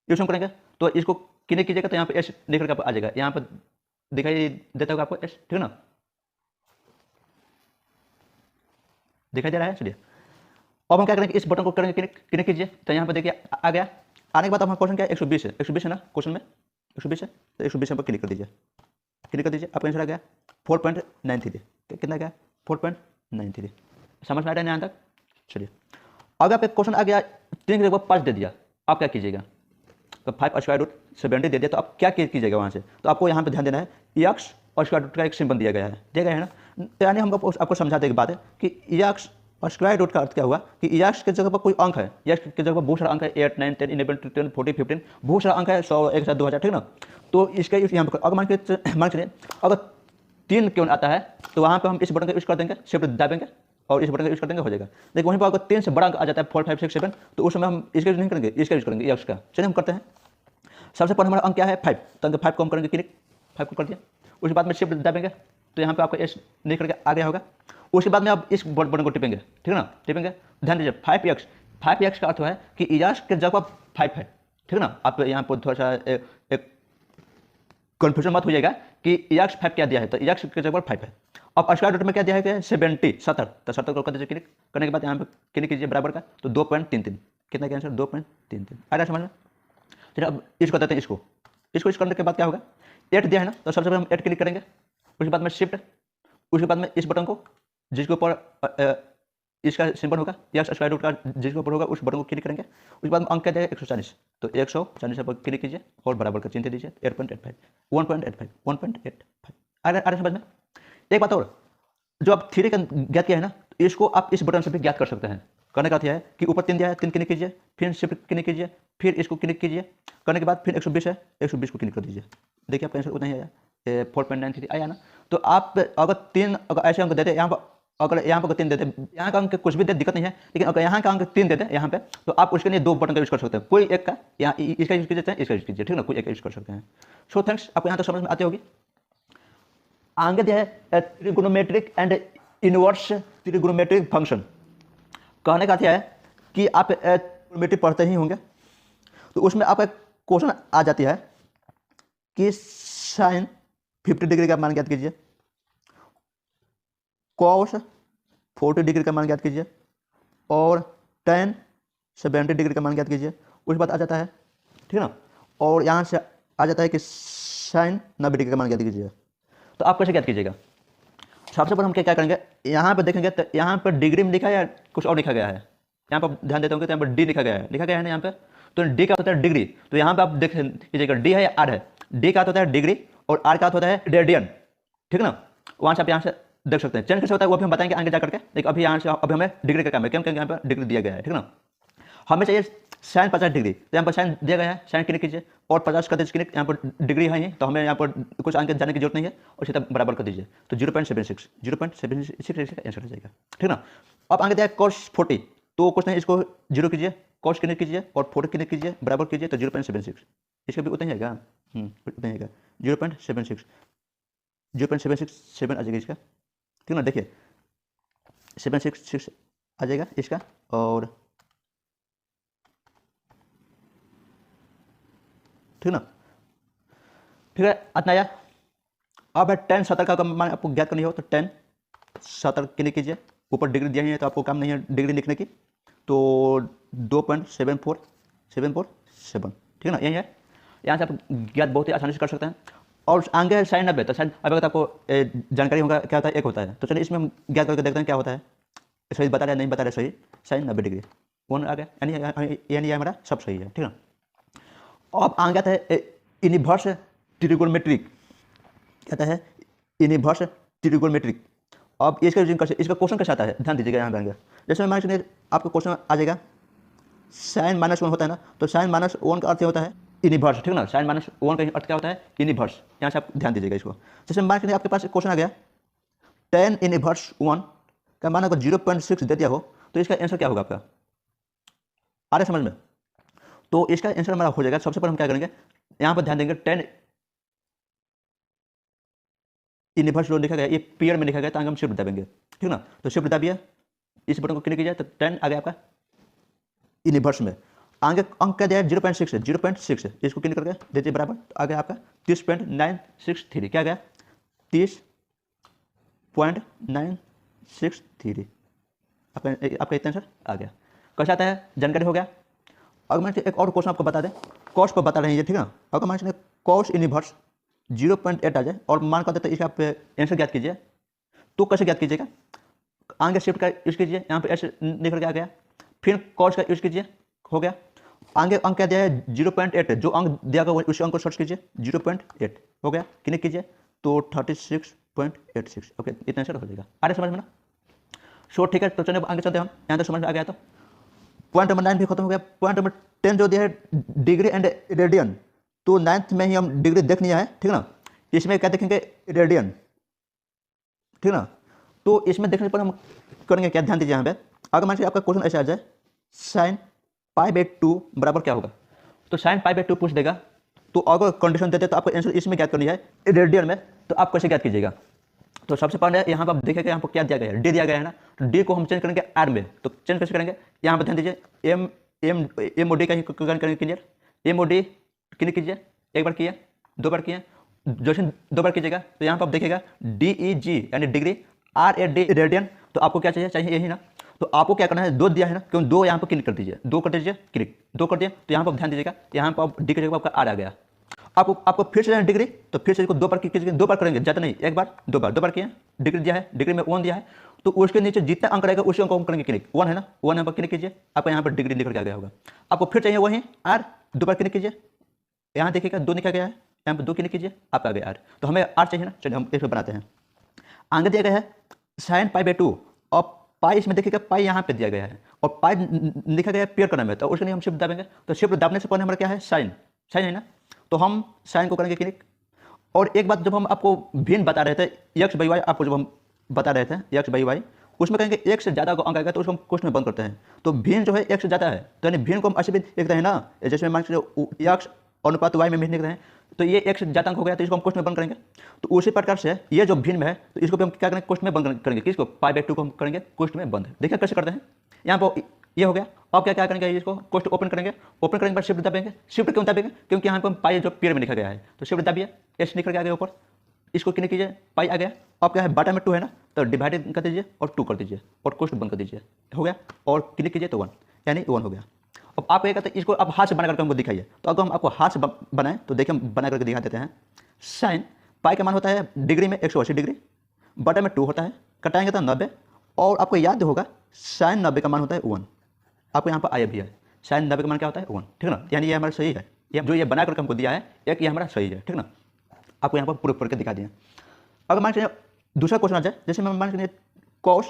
यूज हम करेंगे। तो इसको क्लिक कीजिएगा तो यहाँ पे एस लिख करके आ जाएगा, यहाँ पर दिखाई देता होगा आपको एस, ठीक है ना, दिखाई दे रहा है। चलिए अब हम क्या करेंगे, इस बटन को करेंगे क्लिक, क्लिक कीजिए तो यहाँ पर देखिए आ गया। आने के बाद हमारा क्वेश्चन क्या है, 120 है, 120 है ना क्वेश्चन में, 120 है तो 120 पर क्लिक कर दीजिए, क्लिक कर दीजिए। आपका आंसर आ गया 4.93, कितना गया 4.93। समझ में आ रहा है यहाँ तक। चलिए अगर आपका क्वेश्चन आ गया 3 के जगह 5 दे दिया, आप क्या कीजिएगा, तो 5 स्क्वायर रूट 70 दे दिया तो आप क्या कीजिएगा वहाँ से, तो आपको यहाँ पे ध्यान देना है यक्स और स्क्वायर रूट का एक सिंबल दिया गया है, दिया गया है ना, यानी हम आपको समझाते एक बात है कि यक्स और स्क्वायर रूट का अर्थ क्या हुआ कि यक्स के जगह पर कोई अंक है, यक्स के जगह पर बहुत सारा अंक है, 8 9 10 11 12 14 15 बहुत सारा अंक है, 100 1000 2000, ठीक ना। तो इसका यहाँ पर अगर मान चलिए अगर 3 क्यों आता है तो वहाँ पर हम इस बटन का यूज कर देंगे, शिफ्ट दाबेंगे और इस बटन का यूज कर देंगे, हो जाएगा। देखिए वहीं पर अगर 3 से बड़ा अंक आ जाता है 4 5 6 7 तो उस समय हम इसका यूज नहीं करेंगे, इसका यूज करेंगे यक्स का। चलिए हम करते हैं। सबसे पहले हमारा अंक क्या है 5, तो अंक 5 को हम करेंगे क्लिक, 5 को कर दिया। उसके बाद में शिफ्ट दाबेंगे तो यहाँ पे आपको एस लिख करके आ गया होगा। उसके बाद में आप इस बटन को टिपेंगे, ठीक है ना, टिपेंगे। ध्यान दीजिए 5x, 5x का अर्थ है कि यक्स के जगह 5 है, ठीक है ना। आप यहाँ पर थोड़ा सा एक कन्फ्यूजन मत हो जाएगा कि यक्स 5 क्या दिया है, तो यक्स के जगह 5 है। अब स्क्वायर रूट में क्या दिया है 70, 70, तो 70 को कर दीजिए क्लिक, करने के बाद यहाँ पे क्लिक कीजिए बराबर का, तो 2.33, कितना का आंसर 2.33 आ रहा है समझ में। चलिए अब इसको देते हैं, इसको इस करने के बाद क्या होगा 8 दिया है ना, तो सबसे पहले हम 8 क्लिक करेंगे। उसके बाद में शिफ्ट, उसके बाद में इस बटन को जिसके ऊपर इसका सिंबल होगा यक्स स्क्वायर रूट का जिसके ऊपर होगा उस बटन को क्लिक करेंगे। उसके बाद में अंक क्या देगा 140, तो 140 पर क्लिक कीजिए और बराबर का चिन्ह दे दीजिए 8.85 1.85 1.85 आ रहा है समझ में। एक बात और, जो आप थ्री का ज्ञात किया है ना, इसको आप इस बटन से भी ज्ञात कर सकते हैं। करने का अर्थ है कि ऊपर 3 दिया है, 3 क्लिक कीजिए, फिर शिफ्ट क्लिक कीजिए, फिर इसको क्लिक कीजिए, करने के बाद फिर 120 है, 120 को क्लिक कर दीजिए। देखिए आपका आंसर उतना ही आया 4.93 आया ना। तो आप अगर 3 अगर ऐसे अंक देते यहाँ पर, अगर यहाँ पर 3 देते, यहाँ का अंक कुछ भी दे दिक्कत नहीं है, लेकिन अगर यहाँ का अंक 3 देते यहाँ पे, तो आप उसके लिए 2 बटन का यूज कर सकते हैं, कोई एक का, यहाँ इसका यूज कीजिए, इसका यूज कीजिए, ठीक ना, कोई एक का यूज कर सकते हैं। सो थैंक्स, आपको यहाँ तक समझ में आती होगी। आगे दिया है trigonometric and inverse trigonometric function. कहने का अर्थ है कि आप ट्रिगोनोमेट्री पढ़ते ही होंगे, तो उसमें आपका क्वेश्चन आ जाती है कि साइन 50 डिग्री का मान ज्ञात कीजिए, कॉस 40 डिग्री का मान ज्ञात कीजिए और tan 70 डिग्री का मान ज्ञात कीजिए। उसके बाद आ जाता है, ठीक है ना, और यहाँ से आ जाता है कि साइन 90 डिग्री का मान ज्ञात कीजिए। तो आप कैसे ज्ञात कीजिएगा, सबसे पहले हम क्या करेंगे, यहाँ पर देखेंगे तो यहाँ पर डिग्री में लिखा है या कुछ और लिखा गया है, यहाँ पर ध्यान देते होंगे तो यहाँ पर डी लिखा गया है ना यहाँ पे, तो डी का होता है डिग्री, तो यहाँ पे आप देख लीजिएगा डी है या आर है, डी का होता है डिग्री और आर का होता है रेडियन, ठीक है ना। वहाँ से आप यहाँ से देख सकते हैं, चेंज कैसे होता है वो भी हम बताएंगे आगे जा करके, लेकिन अभी यहाँ से अभी हमें डिग्री का काम है, क्योंकि यहाँ पर डिग्री दिया गया है, ठीक है ना। हमें चाहिए साइन 50 डिग्री, तो यहाँ पर साइन दिया गया है, साइन क्लिक कीजिए और 50 कर दीजिए क्लिक, यहाँ पर डिग्री है ही, तो हमें यहाँ पर कुछ आगे जाने की जरूरत नहीं है और सीधा बराबर कर दीजिए, तो 0.76 इसका आंसर हो जाएगा, ठीक ना। अब आगे दिया cos 40, तो कुछ नहीं, इसको 0 कीजिए, cos क्लिक कीजिए और 40 क्लिक कीजिए, बराबर कीजिए, तो 0.76 इसका भी उतना ही आएगा, उतना ही आएगा 0.76 0.767 आ जाएगा इसका, ठीक ना। देखिए 766 आ जाएगा इसका, और ठीक ना, ठीक है इतना आया। अब है tan 70 का मान आपको ज्ञात करनी हो, तो tan 70 क्लिक कीजिए, ऊपर डिग्री दिया ही है तो आपको काम नहीं है डिग्री लिखने की, तो 2.74747, ठीक है ना, यही है। यहाँ से आप ज्ञात बहुत ही आसानी से कर सकते हैं। और आगे है साइन 90, तो साइन अभी तक आपको जानकारी होगा क्या होता है, एक होता है, तो चलिए इसमें हम ज्ञात करके देखते हैं क्या होता है, सही बता रहे नहीं बता रहे, सही साइन 90 डिग्री 1 आ गया, यानी हमारा सब सही है, ठीक है। अब आगे आता है इनवर्स ट्रिगोनोमेट्रिक, कहता है इनवर्स ट्रिगोनोमेट्रिक। अब इसका इसका क्वेश्चन कैसे आता है, ध्यान दीजिएगा यहाँ पे आएंगे, जैसे मान लीजिए आपको क्वेश्चन आ जाएगा साइन -1 होता है ना, तो साइन -1 का अर्थ होता है इनवर्स, ठीक है ना, साइन -1 का अर्थ क्या होता है इनवर्स, यहाँ से आप ध्यान दीजिएगा इसको। जैसे मान लीजिए आपके पास क्वेश्चन आ गया tan इनवर्स 1 का मान अगर 0.6 दे दिया हो, तो इसका आंसर क्या होगा आपका, आ रहा है समझ में। तो इसका आंसर हमारा हो जाएगा, सबसे पहले हम क्या करेंगे, यहाँ पर ध्यान देंगे tan इनवर्स जो लिखा गया ये पेयर में लिखा गया, तो आगे हम शिफ्ट दबाएंगे, ठीक ना, तो शिफ्ट दबाइए, इस बटन को क्लिक कीजिए, तो tan आ गया आपका इनवर्स में। आगे अंक क्या दिया है 0.6 है, 0.6 है, इसको क्लिक करके दीजिए बराबर, तो आगे आपका 30.963, क्या गया 30.963, आपका इतना आंसर आ गया। कैसा आता है जानकारी हो गया। अगर मैं एक और क्वेश्चन आपको बता दें, कॉस पर बता रहे हैं, ठीक है ना। अगर मान लीजिए कॉस इनवर्स 0.8 आ जाए और मान कर देते इसका आप आंसर ज्ञात कीजिए, तो कैसे ज्ञात कीजिएगा, आगे शिफ्ट का यूज कीजिए, यहाँ पे ऐसे निकल के आ गया, फिर कॉस का यूज कीजिए, हो गया। आगे अंक क्या दिया है 0.8 है, जो अंक दिया गया उस अंक को सर्च कीजिए, 0.8 हो गया, क्लिक कीजिए तो 36.86, ओके, इतना आंसर हो जाएगा। आ रहा समझ में ना। सो ठीक है, तो चलिए आगे चलते हैं हम, यहाँ तक समझ में आ गया। तो पॉइंट नंबर 9 भी खत्म हो गया। पॉइंट नंबर 10 जो दिया है डिग्री एंड रेडियन, तो 9th में ही हम डिग्री देख लिया है, ठीक है ना। इसमें क्या देखेंगे रेडियन, ठीक है ना। तो इसमें देखने पर हम करेंगे क्या, ध्यान दीजिए यहाँ पे। अगर मान लीजिए आपका क्वेश्चन ऐसा आ जाए साइन पाई बाई 2 बराबर क्या होगा, तो साइन पाई बाई 2 पूछ देगा, तो अगर कंडीशन देते तो आपको आंसर इसमें ज्ञात करनी है रेडियन में, तो आप कैसे ज्ञात कीजिएगा। तो सबसे पहले यहाँ पर आप देखेंगे, यहाँ पर क्या दिया गया है, डी दिया गया है ना, तो डी को हम चेंज करेंगे आर में, तो चेंज कैसे करेंगे, यहाँ पर ध्यान दीजिए एम ओ डी का ही करेंगे clear, M O D click कीजिए, एक बार किया, दो बार किया, जैसे दो बार कीजिएगा तो यहाँ पर आप देखिएगा डी ई जी यानी degree, R A D radian, तो आपको क्या चाहिए, चाहिए यही ना। तो आपको क्या करना है, दो दिया है ना, क्यों दो यहाँ पर क्लिक कर दीजिए, दो कर दीजिए क्लिक, दो कर दिए, तो यहाँ पर ध्यान दीजिएगा, यहाँ पर आप डी की जगह आपका आर आ गया। आपको फिर से डिग्री, तो फिर से इसको दो बार कीजिए, दो बार करेंगे, ज़्यादा नहीं, एक बार दो बार किए, डिग्री दिया है, डिग्री में 1 दिया है, तो उसके नीचे जितना अंक रहेगा उसी अंक को हम करेंगे क्लिक, 1 है ना, 1 यहाँ पर क्लिक कीजिए, आपको यहाँ पर डिग्री निकल के आ गया होगा। आपको फिर चाहिए वही आर, दो बार क्लिक कीजिए, यहाँ देखिएगा 2 निकल गया है, यहाँ पर 2 क्लिक कीजिए, आपका आ गया आर, तो हमें आर चाहिए ना। चलिए हम इसको बनाते हैं। आगे दिया गया है साइन पाई बाई 2, और पाई इसमें देखिएगा पाई यहाँ पे दिया गया है, और पाई लिखा गया है पेयर करना में, तो उसके लिए हम शिफ्ट दाबेंगे, तो शिफ्ट दाबने से पहले हमारा क्या है साइन, साइन है ना, तो हम साइन को करेंगे क्लिक। और एक बात, जब हम आपको भिन्न बता रहे थे एक्स बाई वाई, आपको जब हम बता रहे थे एक्स बाई वाई, उसमें कहेंगे एक से ज़्यादा अंक आएगा तो उसको हम क्वेश्चन में बंद करते हैं, तो भिन्न जो है एक से ज़्यादा है, तो यानी भिन्न को हम ऐसे भी लिखते हैं ना, जैसे मान लीजिए एक्स अनुपात वाई में भिन्न लिख रहे हैं, तो ये एक से ज़्यादा अंक हो गया, तो इसको हम क्वेश्चन में बंद करेंगे। तो उसी प्रकार से ये जो भिन्न में है, तो इसको भी हम क्या करेंगे, क्वेश्चन में बंद करेंगे, किसको, पाई बाई 2 को हम करेंगे क्वेश्चन में बंद। देखिए कैसे करते हैं, यहाँ पर ये हो गया। अब क्या करेंगे, इसको कोष्ट ओपन करेंगे, ओपन करने के बाद शिफ्ट दबाएंगे, शिफ्ट क्यों दबाएंगे, क्योंकि यहाँ पर पाई जो पेयर में लिखा गया है, तो शिफ्ट दबिए, एस निकल के आ गया ऊपर, इसको क्लिक कीजिए, पाई आ गया। अब क्या है बटा में 2 है ना, तो डिवाइडेड कर दीजिए और 2 कर दीजिए और कोष्ट बंद कर दीजिए, हो गया, और क्लिक कीजिए तो 1 यानी 1 हो गया। अब आप ये कहते हैं इसको अब हाथ से बना करके हमको दिखाइए, तो अगर हम आपको हाथ से बनाएं तो देखिए हम बना करके दिखा देते हैं। साइन पाई का मान होता है डिग्री में 180 डिग्री, बटा में 2 होता है, कटाएंगे तो 90, और आपको याद होगा साइन 90 का मान होता है 1, आपको यहाँ पर आया भी है, साइन 90 का मान क्या होता है 1, ठीक है ना, यानी ये हमारा सही है, ये जो ये बना करके हमको दिया है एक, ये हमारा सही है, ठीक ना। आपको यहाँ पर प्रूफ करके दिखा दिया। अगर मान लीजिए दूसरा क्वेश्चन आ जाए, जैसे मैं मान लीजिए कॉस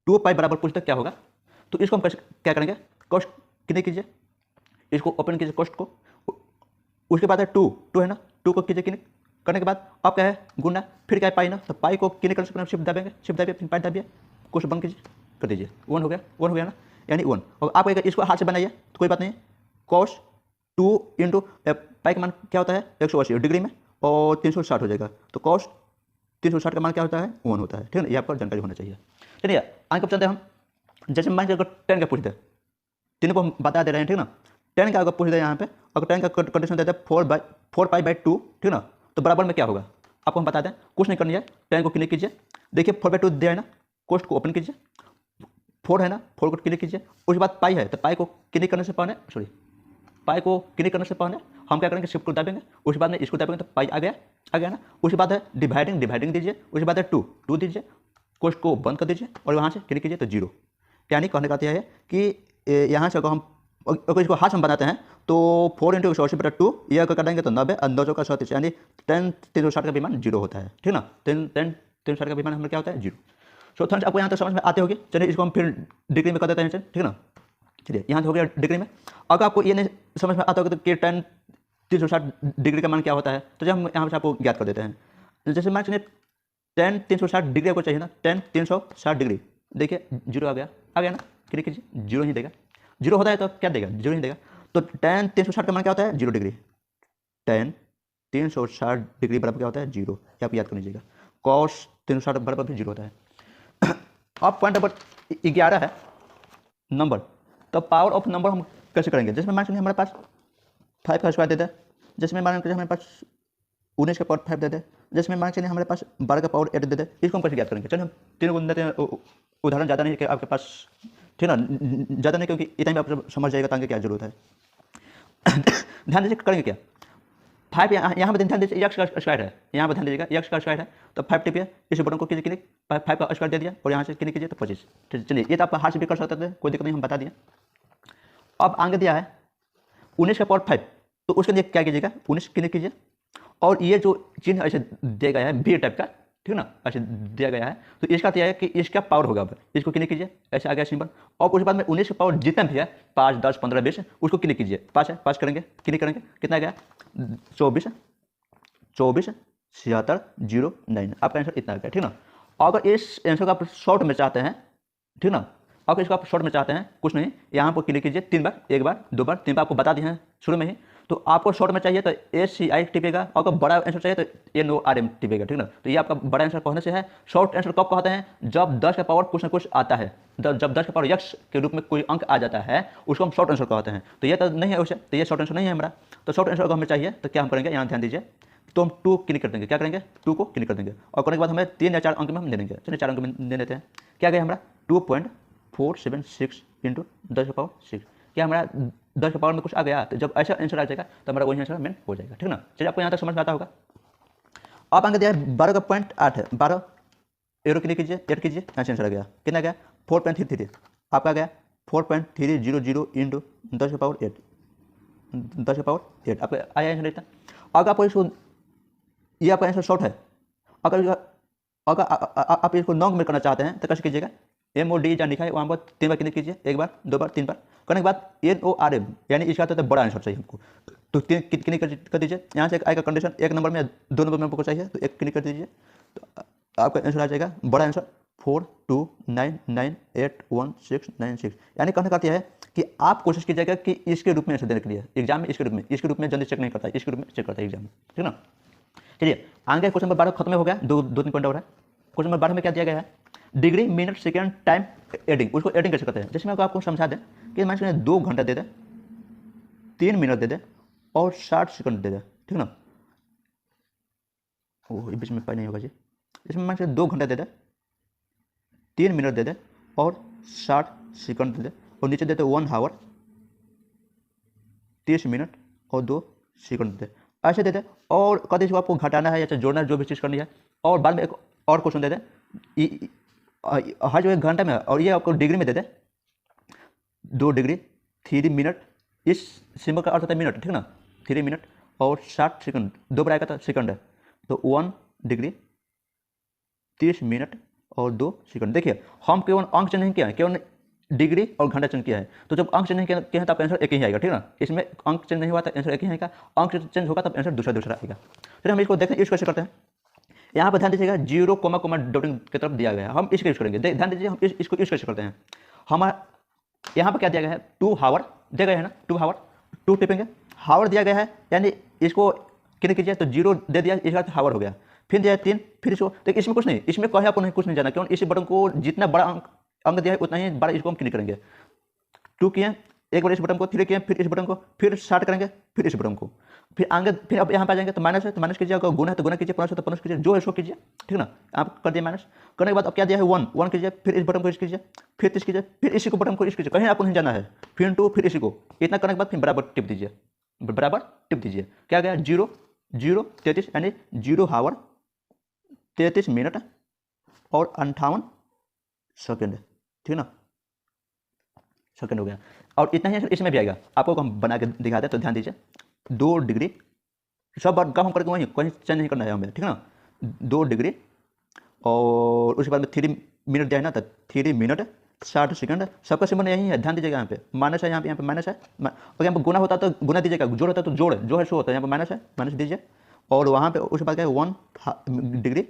2 पाई बराबर पूछते क्या होगा, तो इसको हम कैसे क्या करेंगे, कॉस्ट कितने कीजिए, इसको ओपन कीजिए कॉस्ट को, उसके बाद है 2 है ना, 2 को कीजिए क्लिक करने के बाद अब क्या है गुना, फिर क्या है पाई ना, तो पाई को क्लिक कर सकते हैं, शिफ्ट दबाएंगे, शिफ्ट दबिए, फिर पाई दबिए, क्वेश्चन बंद कीजिए, कर दीजिए, 1 हो गया ना, यानी 1। और आप इसको हाथ से बनाइए तो कोई बात नहीं, कॉस 2 इंटू पाई का मान क्या होता है 180 डिग्री में, और 360 हो जाएगा, तो कॉस 360 का मान क्या होता है 1 होता है, ठीक है ना, ये आपको जानकारी होना चाहिए। चलिए आगे कब चलते हैं हम, जैसे मान लीजिए अगर 10 का पूछ दे, तीनों को हम बता दे रहे हैं, ठीक ना। 10 का अगर पूछ दे यहाँ पे, अगर 10 का कंडीशन देते हैं 4 पाई बाई 2, ठीक ना, तो बराबर में क्या होगा आपको हम बता दें, कुछ नहीं करनी है, 10 को क्लिक कीजिए, देखिए 4 बाई 2 दिया है ना, कोष्ट को ओपन कीजिए, 4 है ना, 4 को क्लिक कीजिए, उसके बाद पाई है, तो पाई को क्लिक करने से पहले पाई को क्लिक करने से पहले हम क्या करेंगे, शिफ्ट को दाबेंगे, उसके बाद में इसको दाबेंगे तो पाई आ गया ना। उसके बाद है डिवाइडिंग दीजिए, उसके बाद है 2 दीजिए, कोष्ट को बंद कर दीजिए और वहाँ से क्लिक कीजिए तो 0, यानी कहने का है कि यहाँ से अगर हम अगर इसको हाथ हम बनाते हैं तो 4 इंटू 180 बटा 2, ये अगर करेंगे तो 90 और 9 का 37, यानी 360 का भी मान 0 होता है, ठीक ना, 360 का भी मान हमें क्या होता है 0। सो फ्रेंड्स आपको यहाँ तक समझ में आते होगी। चलिए इसको हम फिर डिग्री में कर देते हैं, ठीक है ना। चलिए यहाँ हो गया डिग्री में। अगर आपको ये नहीं समझ में आता होगा तो कि 360 डिग्री का मान क्या होता है, तो जब हम यहाँ से आपको ज्ञात कर देते हैं। जैसे मान लीजिए 360 डिग्री आपको चाहिए ना, 360 डिग्री, देखिए 0 आ गया ना, क्लिक कीजिए, 0 ही देगा, 0 होता है तो क्या देगा, 0 ही देगा। तो 360 का मान क्या होता है 0 डिग्री, 360 डिग्री बराबर क्या होता है 0, ये आप याद कर लीजिएगा। कॉस 360 बराबर भी 0 होता है। अब पॉइंट नंबर 11 है नंबर, तो पावर ऑफ नंबर हम कैसे करेंगे, जिसमें मान लीजिए हमारे पास 5 का स्क्वायर दे दे, जिसमें मान लीजिए हमारे पास 19 का पावर 5 दे दे, जिसमें मान चलिए हमारे पास 12 का पावर 8 दे दे। इसको हम कैसे ज्ञात करेंगे? चलिए हम तीनों गुण देते हैं, उदाहरण ज़्यादा नहीं है कि आपके पास, ठीक ना, ज़्यादा नहीं, क्योंकि इतना ही आप समझ जाएगा तो आगे क्या जरूरत है। ध्यान दीजिए करेंगे क्या, 5 यहाँ पर ध्यान दीजिए एक्स का स्क्वायर है, यहाँ पर ध्यान दीजिएगा एक्स का स्क्वायर है, तो 5 टिपिए, इस बटन को कीजिए क्लिक, 5 का स्क्वायर दे दिया और यहाँ से क्लिक कीजिए तो 25। ठीक, चलिए ये तो आप हाथ से भी कर सकते थे, कोई दिक्कत नहीं, हम बता दिए। अब आगे दिया है 19 का पावर 5, तो उसके लिए क्या कीजिएगा, 19 क्लिक कीजिए और ये जो चिन्ह ऐसे दिया गया है बी टाइप का, ठीक ना, ऐसे दिया गया है, तो इसका क्या है कि इसका पावर होगा, अब इसको क्लिक कीजिए, ऐसे आ गया सिंबल। और उसके बाद में 19 का पावर जितना भी है 5, 10, 15, 20, उसको क्लिक कीजिए, 5 है, 5 करेंगे, क्लिक करेंगे, कितना गया 24, 76, 0, 9, आपका आंसर इतना आ गया, ठीक ना। अगर इस आंसर को आप शॉर्ट में चाहते हैं, ठीक ना, अगर इसको आप शॉर्ट में चाहते हैं, कुछ नहीं, यहाँ पर क्लिक कीजिए 3 बार, 1 बार, 2 बार, 3 बार, आपको बता दिए हैं शुरू में ही। तो आपको शॉर्ट में चाहिए तो SCI टिपेगा, और अगर बड़ा आंसर चाहिए तो NORM टिपेगा, ठीक ना। तो ये आपका बड़ा आंसर कहने से है। शॉर्ट आंसर कब कहते हैं, जब 10 का पावर कुछ ना कुछ आता है, जब 10 का पावर x के रूप में कोई अंक आ जाता है, उसको हम शॉर्ट आंसर कहते हैं। तो ये तो नहीं है उसे, तो ये शॉर्ट आंसर नहीं है हमारा। तो शॉर्ट आंसर अगर हमें चाहिए तो क्या हम करेंगे, यहाँ ध्यान दीजिए, तो हम 2 क्लिक कर देंगे, क्या करेंगे 2 को क्लिक कर देंगे, और करने के बाद हमें 3 या 4 अंक में हम दे देंगे। चलिए 4 अंक में दे देते हैं, क्या गया हमारा 2.476 इंटू 10 का पावर 6, क्या हमारा 10 के पावर में कुछ आ गया। तो जब ऐसा आंसर आ जाएगा तो हमारा वही आंसर मेन हो जाएगा, ठीक ना। चलिए आपको यहाँ तक समझ में आता होगा। आप आगे दिया है 12 का पॉइंट 8 है, 12 एरो क्लिक कीजिए, 8 कीजिए, यहाँ से आंसर आ गया, कितना गया 4.33, आपका गया 4.300 इंटू 10 के पावर 8, 10 के पावर 8, आपका आया आंसर इतना। अगर आपको इसको, ये आपका आंसर शॉर्ट है, अगर आप इसको लॉन्ग में करना चाहते हैं तो कैसे कीजिएगा, MOD जहाँ लिखा है वहाँ पर 3 बार क्लिक कीजिए, 1 बार, 2 बार, 3 बार, करने के बाद NORM, यानी इसका तो बड़ा आंसर चाहिए हमको, तो 3 क्लिक कर दीजिए। यहाँ से आएगा कंडीशन 1 नंबर में, 2 नंबर में आपको चाहिए तो 1 क्लिक कर दीजिए, तो आपका आंसर आ जाएगा बड़ा आंसर 429981696। यानी कहने का है कि आप कोशिश कीजिएगा कि इसके रूप में आंसर देने के लिए एग्जाम में, इसके रूप में जल्दी चेक नहीं करता, इसके रूप में चेक करता है एग्जाम में, ठीक ना। चलिए आगे क्वेश्चन नंबर 12 खत्म हो गया, 2-3 पॉइंट और है। क्वेश्चन नंबर 12 में क्या दिया गया है, degree, minute, second, time adding, उसको एडिंग कैसे करते हैं। जैसे मैं आपको समझा दें कि मान लीजिए 2 घंटा दे दे, 3 मिनट दे दे और 60 सेकंड दे दे, ठीक ना। ओह बीच में पाई नहीं होगा जी। इसमें मान लीजिए 2 घंटा दे दे, 3 मिनट दे दे और 60 सेकंड दे दे, और नीचे देते 1 आवर 30 मिनट और 2 सेकंड दे दे, ऐसे दे दे। और कभी इसको आपको घटाना है या जोड़ना है, जो भी चीज़ करनी है। और बाद में एक और क्वेश्चन दे दे, हर जो 1 घंटा में, और ये आपको डिग्री में दे दे 2 डिग्री 3 मिनट, इस सिंबल का अर्थ होता है मिनट, ठीक ना, 3 मिनट और 60 सेकंड, 2 बार आएगा तो सेकंड है, तो 1 डिग्री 30 मिनट और 2 सेकंड। देखिए हम केवल अंक चेंज नहीं किया है, केवल डिग्री और घंटा चेंज किया है। तो जब अंक चेंज नहीं किया है तो आपका आंसर एक ही आएगा, ठीक ना। इसमें अंक चेंज नहीं हुआ तो आंसर एक ही आएगा, अंक चेंज होगा तब आंसर दूसरा आएगा। फिर हम इसको देखते हैं, इसको कैसे करते हैं। यहाँ पर ध्यान दीजिएगा 0, डॉटिंग की तरफ दिया गया है, हम इसका यूज करेंगे। ध्यान दीजिए हम इसको यूज कैसे करते हैं। हमारा यहाँ पर क्या दिया गया है, 2 आवर दिया गया है ना, 2 आवर, 2 टिपेंगे, हावर दिया गया है, यानी इसको क्लिक कीजिए तो 0 दे दिया, इसका हावर हो गया। फिर दिया 3, फिर इसको, देखिए इसमें कुछ नहीं, इसमें कहे आपको नहीं, कुछ नहीं जाना, क्यों, इसी बटन को जितना बड़ा अंक दिया है उतना ही बड़ा इसको हम क्लिक करेंगे। 2 किए, एक बार इस बटन को, 3 किए, फिर इस बटन को, फिर 60 करेंगे, फिर इस बटन को, फिर आगे, फिर अब यहाँ पे आ जाएंगे तो माइनस है तो माइनस कीजिए, अगर गुना है तो गुना कीजिए, प्लस है तो प्लस कीजिए, जो है इसको कीजिए, ठीक ना। आप कर दिए माइनस, करने के बाद अब क्या दिया है 1 कीजिए, फिर इस बटन को इस कीजिए, फिर इस कीजिए, फिर इसी को बटन को इस कीजिए, कहीं आपको नहीं जाना है, फिर 2, फिर इसी को, इतना करने के बाद फिर बराबर टिप दीजिए, बराबर टिप दीजिए, क्या गया 0, 33, यानी 0 आवर 33 मिनट और 58 सेकेंड, ठीक ना, सेकेंड हो गया। और इतना ही इसमें भी आएगा, आपको हम बना के दिखाते हैं, तो ध्यान दीजिए 2 डिग्री, सब बार कम करके वहीं कहीं चेंज नहीं करना है हमें, ठीक ना। 2 डिग्री और उसके बाद में 3 मिनट दिया है ना, तो 3 मिनट 60 सेकंड, सबका सिंबल यही है, ध्यान दीजिएगा। यहाँ पे माइनस है, यहाँ पे माइनस है, और यहाँ पे गुना होता तो गुना दीजिएगा, जोड़ होता तो जोड़, जो है सो होता है, यहाँ पे माइनस है, माइनस दीजिए। और वहाँ पे उसके बाद क्या है 1 डिग्री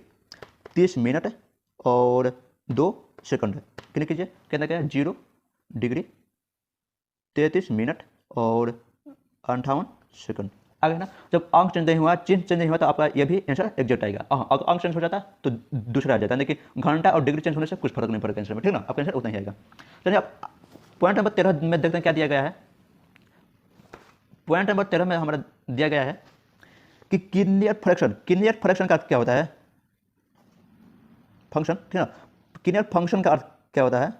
30 मिनट और 2 सेकंड, क्लिक कीजिए, कहना क्या है 0 डिग्री 33 मिनट और 58 सेकंड, आ गया ना। जब अंक चेंज नहीं हुआ, चिन्ह चेंज नहीं हुआ, तो आपका ये भी आंसर एग्जैक्ट आएगा। अगर अंक चेंज हो जाता तो दूसरा आ जाता, देखिए घंटा और डिग्री चेंज होने से कुछ फर्क नहीं पड़ेगा आंसर में, ठीक ना, आपका आंसर उतना ही आएगा। चलिए आप पॉइंट नंबर 13 में देखते हैं क्या दिया गया है। पॉइंट नंबर 13 में हमारा दिया गया है कि किनियर फ्रैक्शन का अर्थ क्या होता है? फंक्शन, ठीक है। किनियर फंक्शन का अर्थ क्या होता है?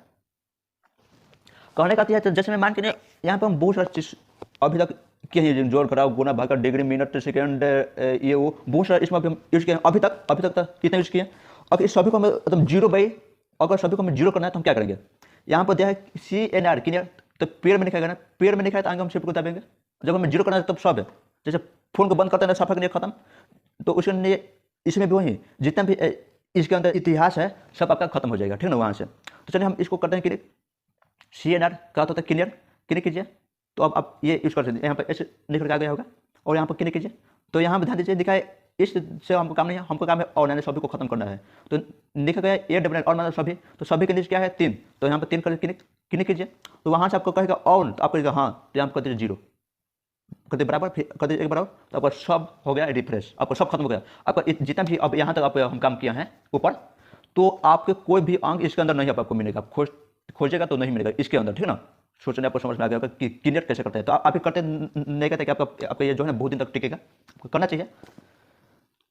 कहने का अर्थ है, तो जैसे मैं मान के यहाँ पर हम बहुत सारा चीज अभी तक किए हैं, जोड़ घटाव गुना भागा डिग्री मिनट सेकंड ये वो बहुत सारा इसमें हम यूज किए हैं अभी तक कितने यूज किए। अब इस सभी को हमें मतलब जीरो बाई, अगर सभी को हमें जीरो करना है तो हम क्या करेंगे? यहाँ पर दिया है CNR किनियर, तो पेड़ में लिखा है ना, पेड़ में लिखा है तो आगे हम शिफ्ट को दबाएंगे। जब हमें जीरो करना है तब सब है, जैसे फोन को बंद करते हैं साफा के लिए खत्म, तो उसके लिए इसमें भी वही जितना भी इसके अंदर इतिहास है सब आपका खत्म हो जाएगा, ठीक है ना। वहाँ से तो चलिए हम इसको करते हैं क्लिक। CNR का होता है क्लियर, क्लिक कीजिए तो अब आप ये यूज कर सकते हैं। यहाँ पर ऐसे निकल के आ गया होगा और यहाँ पर क्लिक कीजिए तो यहाँ पर ध्यान दीजिए दिखाए इससे हमको काम नहीं है, हमको काम है और सभी को खत्म करना है। तो लिखा गया AND और मतलब सभी, तो सभी के नीचे क्या है 3, तो यहाँ पर 3 कर क्लिक कीजिए तो वहाँ से आपको कहेगा ऑन, तो आप कहेगा हाँ, तो यहाँ पर कर दीजिए 0, कर दीजिए बराबर, फिर कर दीजिए 1 बराबर, तो आपका सब हो गया रिफ्रेश, आपका सब खत्म हो गया। आपका जितना भी अब यहाँ तक आप हम काम किया है ऊपर, तो आपके कोई भी अंक इसके अंदर नहीं आपको मिलेगा, खोजेगा तो नहीं मिलेगा इसके अंदर, ठीक है ना। सोचने आपको समझ में आ गया कि क्लियर कैसे करते हैं। तो आप करते नहीं कहते कि आपका ये जो है बहुत दिन तक टिकेगा, करना चाहिए।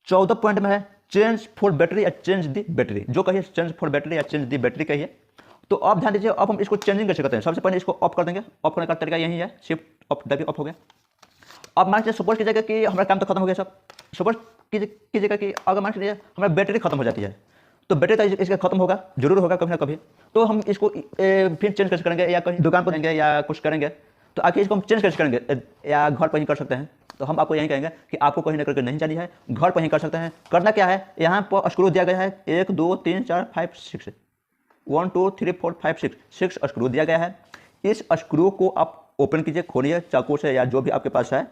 14 पॉइंट में है चेंज फॉर बैटरी या चेंज दी बैटरी, जो कहिए चेंज फॉर बैटरी या चेंज दी बैटरी कहिए। तो अब ध्यान दीजिए, अब हम इसको चेंजिंग कैसे करते हैं। सबसे पहले इसको ऑफ कर देंगे, ऑफ करने का तरीका यही है, शिफ्ट ऑफ दबी ऑफ हो गया। अब मान लीजिए सपोज कीजिएगा कि हमारा काम तो खत्म हो गया सब, सपोज कीजिएगा कि अगर मान लीजिए हमारी बैटरी खत्म हो जाती है, तो बैटरी तो इसका खत्म होगा, जरूर होगा कभी ना कभी, तो हम इसको फिर चेंज कैसे करेंगे, या कहीं दुकान पर जाएंगे या कुछ करेंगे, तो आखिर इसको हम चेंज कैसे करेंगे, या घर पर ही कर सकते हैं। तो हम आपको यही कहेंगे कि आपको कहीं ना करके नहीं जानी है, घर पर ही कर सकते हैं। करना क्या है, यहाँ पर स्क्रू दिया गया है 1 2 3 4 5 6, 1 2 3 4 5 6 स्क्रू दिया गया है। इस स्क्रू को आप ओपन कीजिए, खोलिए चाकू से या जो भी आपके पास है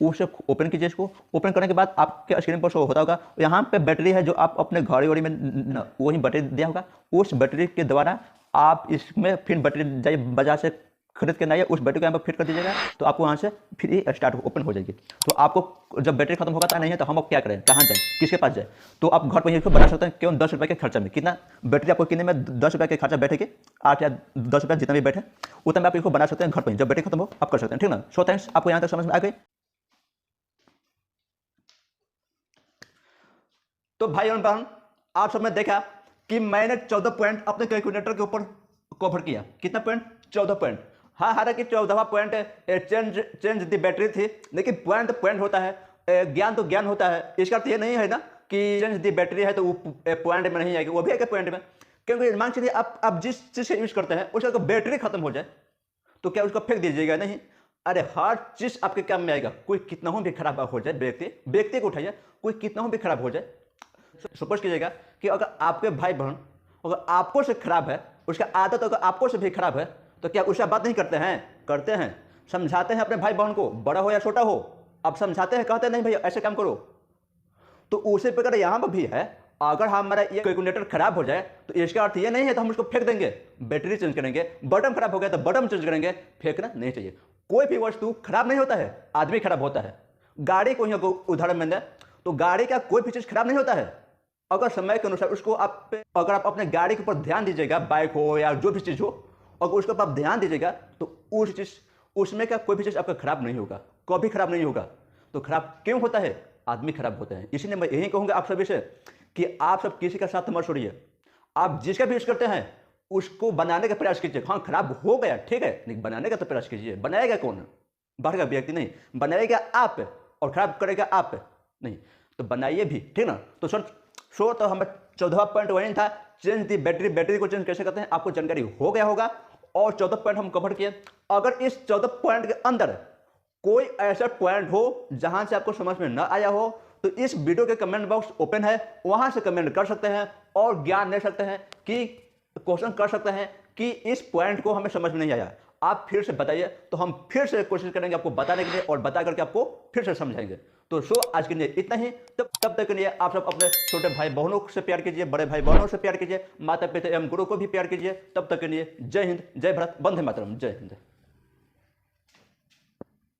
उसे ओपन कीजिए। इसको ओपन करने के बाद आपके स्क्रीन पर शो होता होगा, यहाँ पे बैटरी है जो आप अपने घड़ी वड़ी में वही बैटरी दिया होगा, उस बैटरी के द्वारा आप इसमें फिर बैटरी जाइए बाजार से खरीद के लाइए, उस बैटरी को यहाँ पर फिट कर दीजिएगा, तो आपको वहाँ से फिर ही स्टार्ट ओपन हो जाएगी। तो आपको जब बैटरी खत्म होगा नहीं है तो हम क्या करें, कहाँ जाए, किसके पास जाए, तो आप घर पर इसको बना सकते हैं केवल 10 रुपये के खर्चा में। कितना बैटरी आपको कितने में, 10 रुपये के खर्चा बैठेगी, 8 या 10 रुपये जितना भी बैठे उतना में आप इसको बना सकते हैं घर पर, जब बैटरी खत्म हो आप कर सकते हैं, ठीक ना। सो थैंक्स, आपको यहाँ तक समझ में आ गई। तो भाई और बहन, आप सबने देखा कि मैंने 14 पॉइंट अपने कैलकुलेटर के ऊपर कवर किया। कितना पॉइंट, 14 पॉइंट। हाँ, हालांकि 14वां पॉइंट चेंज दी बैटरी थी, लेकिन पॉइंट तो पॉइंट होता है, ज्ञान तो ज्ञान होता है। इसका अर्थ ये नहीं है ना कि चेंज दी बैटरी है तो वो पॉइंट में नहीं आएगी, वो भी आएगा पॉइंट में, क्योंकि मान चलिए आप जिस चीज से यूज करते हैं उसका बैटरी खत्म हो जाए तो क्या उसको फेंक दीजिएगा, नहीं। अरे हर चीज आपके काम में आएगा। कोई कितना हो भी खराब हो जाए, व्यक्ति को उठाइए, कोई कितना हो भी खराब हो जाए, सपोज कीजिएगा कि अगर आपके भाई बहन अगर आपको से खराब है, उसका आदत अगर आपको से भी खराब है, तो क्या उससे बात नहीं करते हैं, करते हैं, समझाते हैं अपने भाई बहन को, बड़ा हो या छोटा हो, आप समझाते हैं, कहते हैं नहीं भैया ऐसे काम करो। तो उसी प्रकार यहाँ पर भी है, अगर हमारा ये कैलकुलेटर खराब हो जाए तो इसका अर्थ ये नहीं है तो हम उसको फेंक देंगे, बैटरी चेंज करेंगे। बटन खराब हो गया तो बटन चेंज करेंगे, फेंकना नहीं चाहिए। कोई भी वस्तु खराब नहीं होता है, आदमी खराब होता है। गाड़ी को यहाँ उदाहरण में दें तो गाड़ी का कोई भी चीज खराब नहीं होता है, अगर समय के अनुसार उसको अगर आप अपने गाड़ी के ऊपर ध्यान दीजिएगा, बाइक हो या जो भी चीज हो, अगर उसके ऊपर आप ध्यान दीजिएगा तो उस चीज उसमें का कोई भी चीज आपका खराब नहीं होगा, कभी खराब नहीं होगा। तो खराब क्यों होता है, आदमी खराब होता है। इसीलिए मैं यही कहूंगा आप सभी से कि आप सब किसी का साथ मत छोड़िए, आप जिसका भी यूज करते हैं उसको बनाने का प्रयास कीजिए। हाँ, खराब हो गया ठीक है, लेकिन बनाने का तो प्रयास कीजिए। बनाएगा कौन, बाहर का व्यक्ति नहीं, बनाएगा आप, और खराब करेगा आप नहीं, तो बनाइए भी, ठीक ना। तो सो तो हमें 14वां पॉइंट वही था, चेंज दी बैटरी, बैटरी को चेंज कैसे करते हैं आपको जानकारी हो गया होगा, और 14 पॉइंट हम कवर किए। अगर इस 14 पॉइंट के अंदर कोई ऐसा पॉइंट हो जहां से आपको समझ में न आया हो, तो इस वीडियो के कमेंट बॉक्स ओपन है, वहां से कमेंट कर सकते हैं और ज्ञान ले सकते हैं, कि क्वेश्चन कर सकते हैं कि इस पॉइंट को हमें समझ में नहीं आया, आप फिर से बताइए, तो हम फिर से कोशिश करेंगे आपको बताने के लिए, और बता करके आपको फिर से समझाएंगे। तो सो आज के लिए इतना ही। तब तक के लिए आप सब अपने छोटे भाई बहनों से प्यार कीजिए, बड़े भाई बहनों से प्यार कीजिए, माता पिता एवं गुरु को भी प्यार कीजिए। तब तक के लिए जय हिंद, जय भारत, वंदे मातरम, जय हिंद।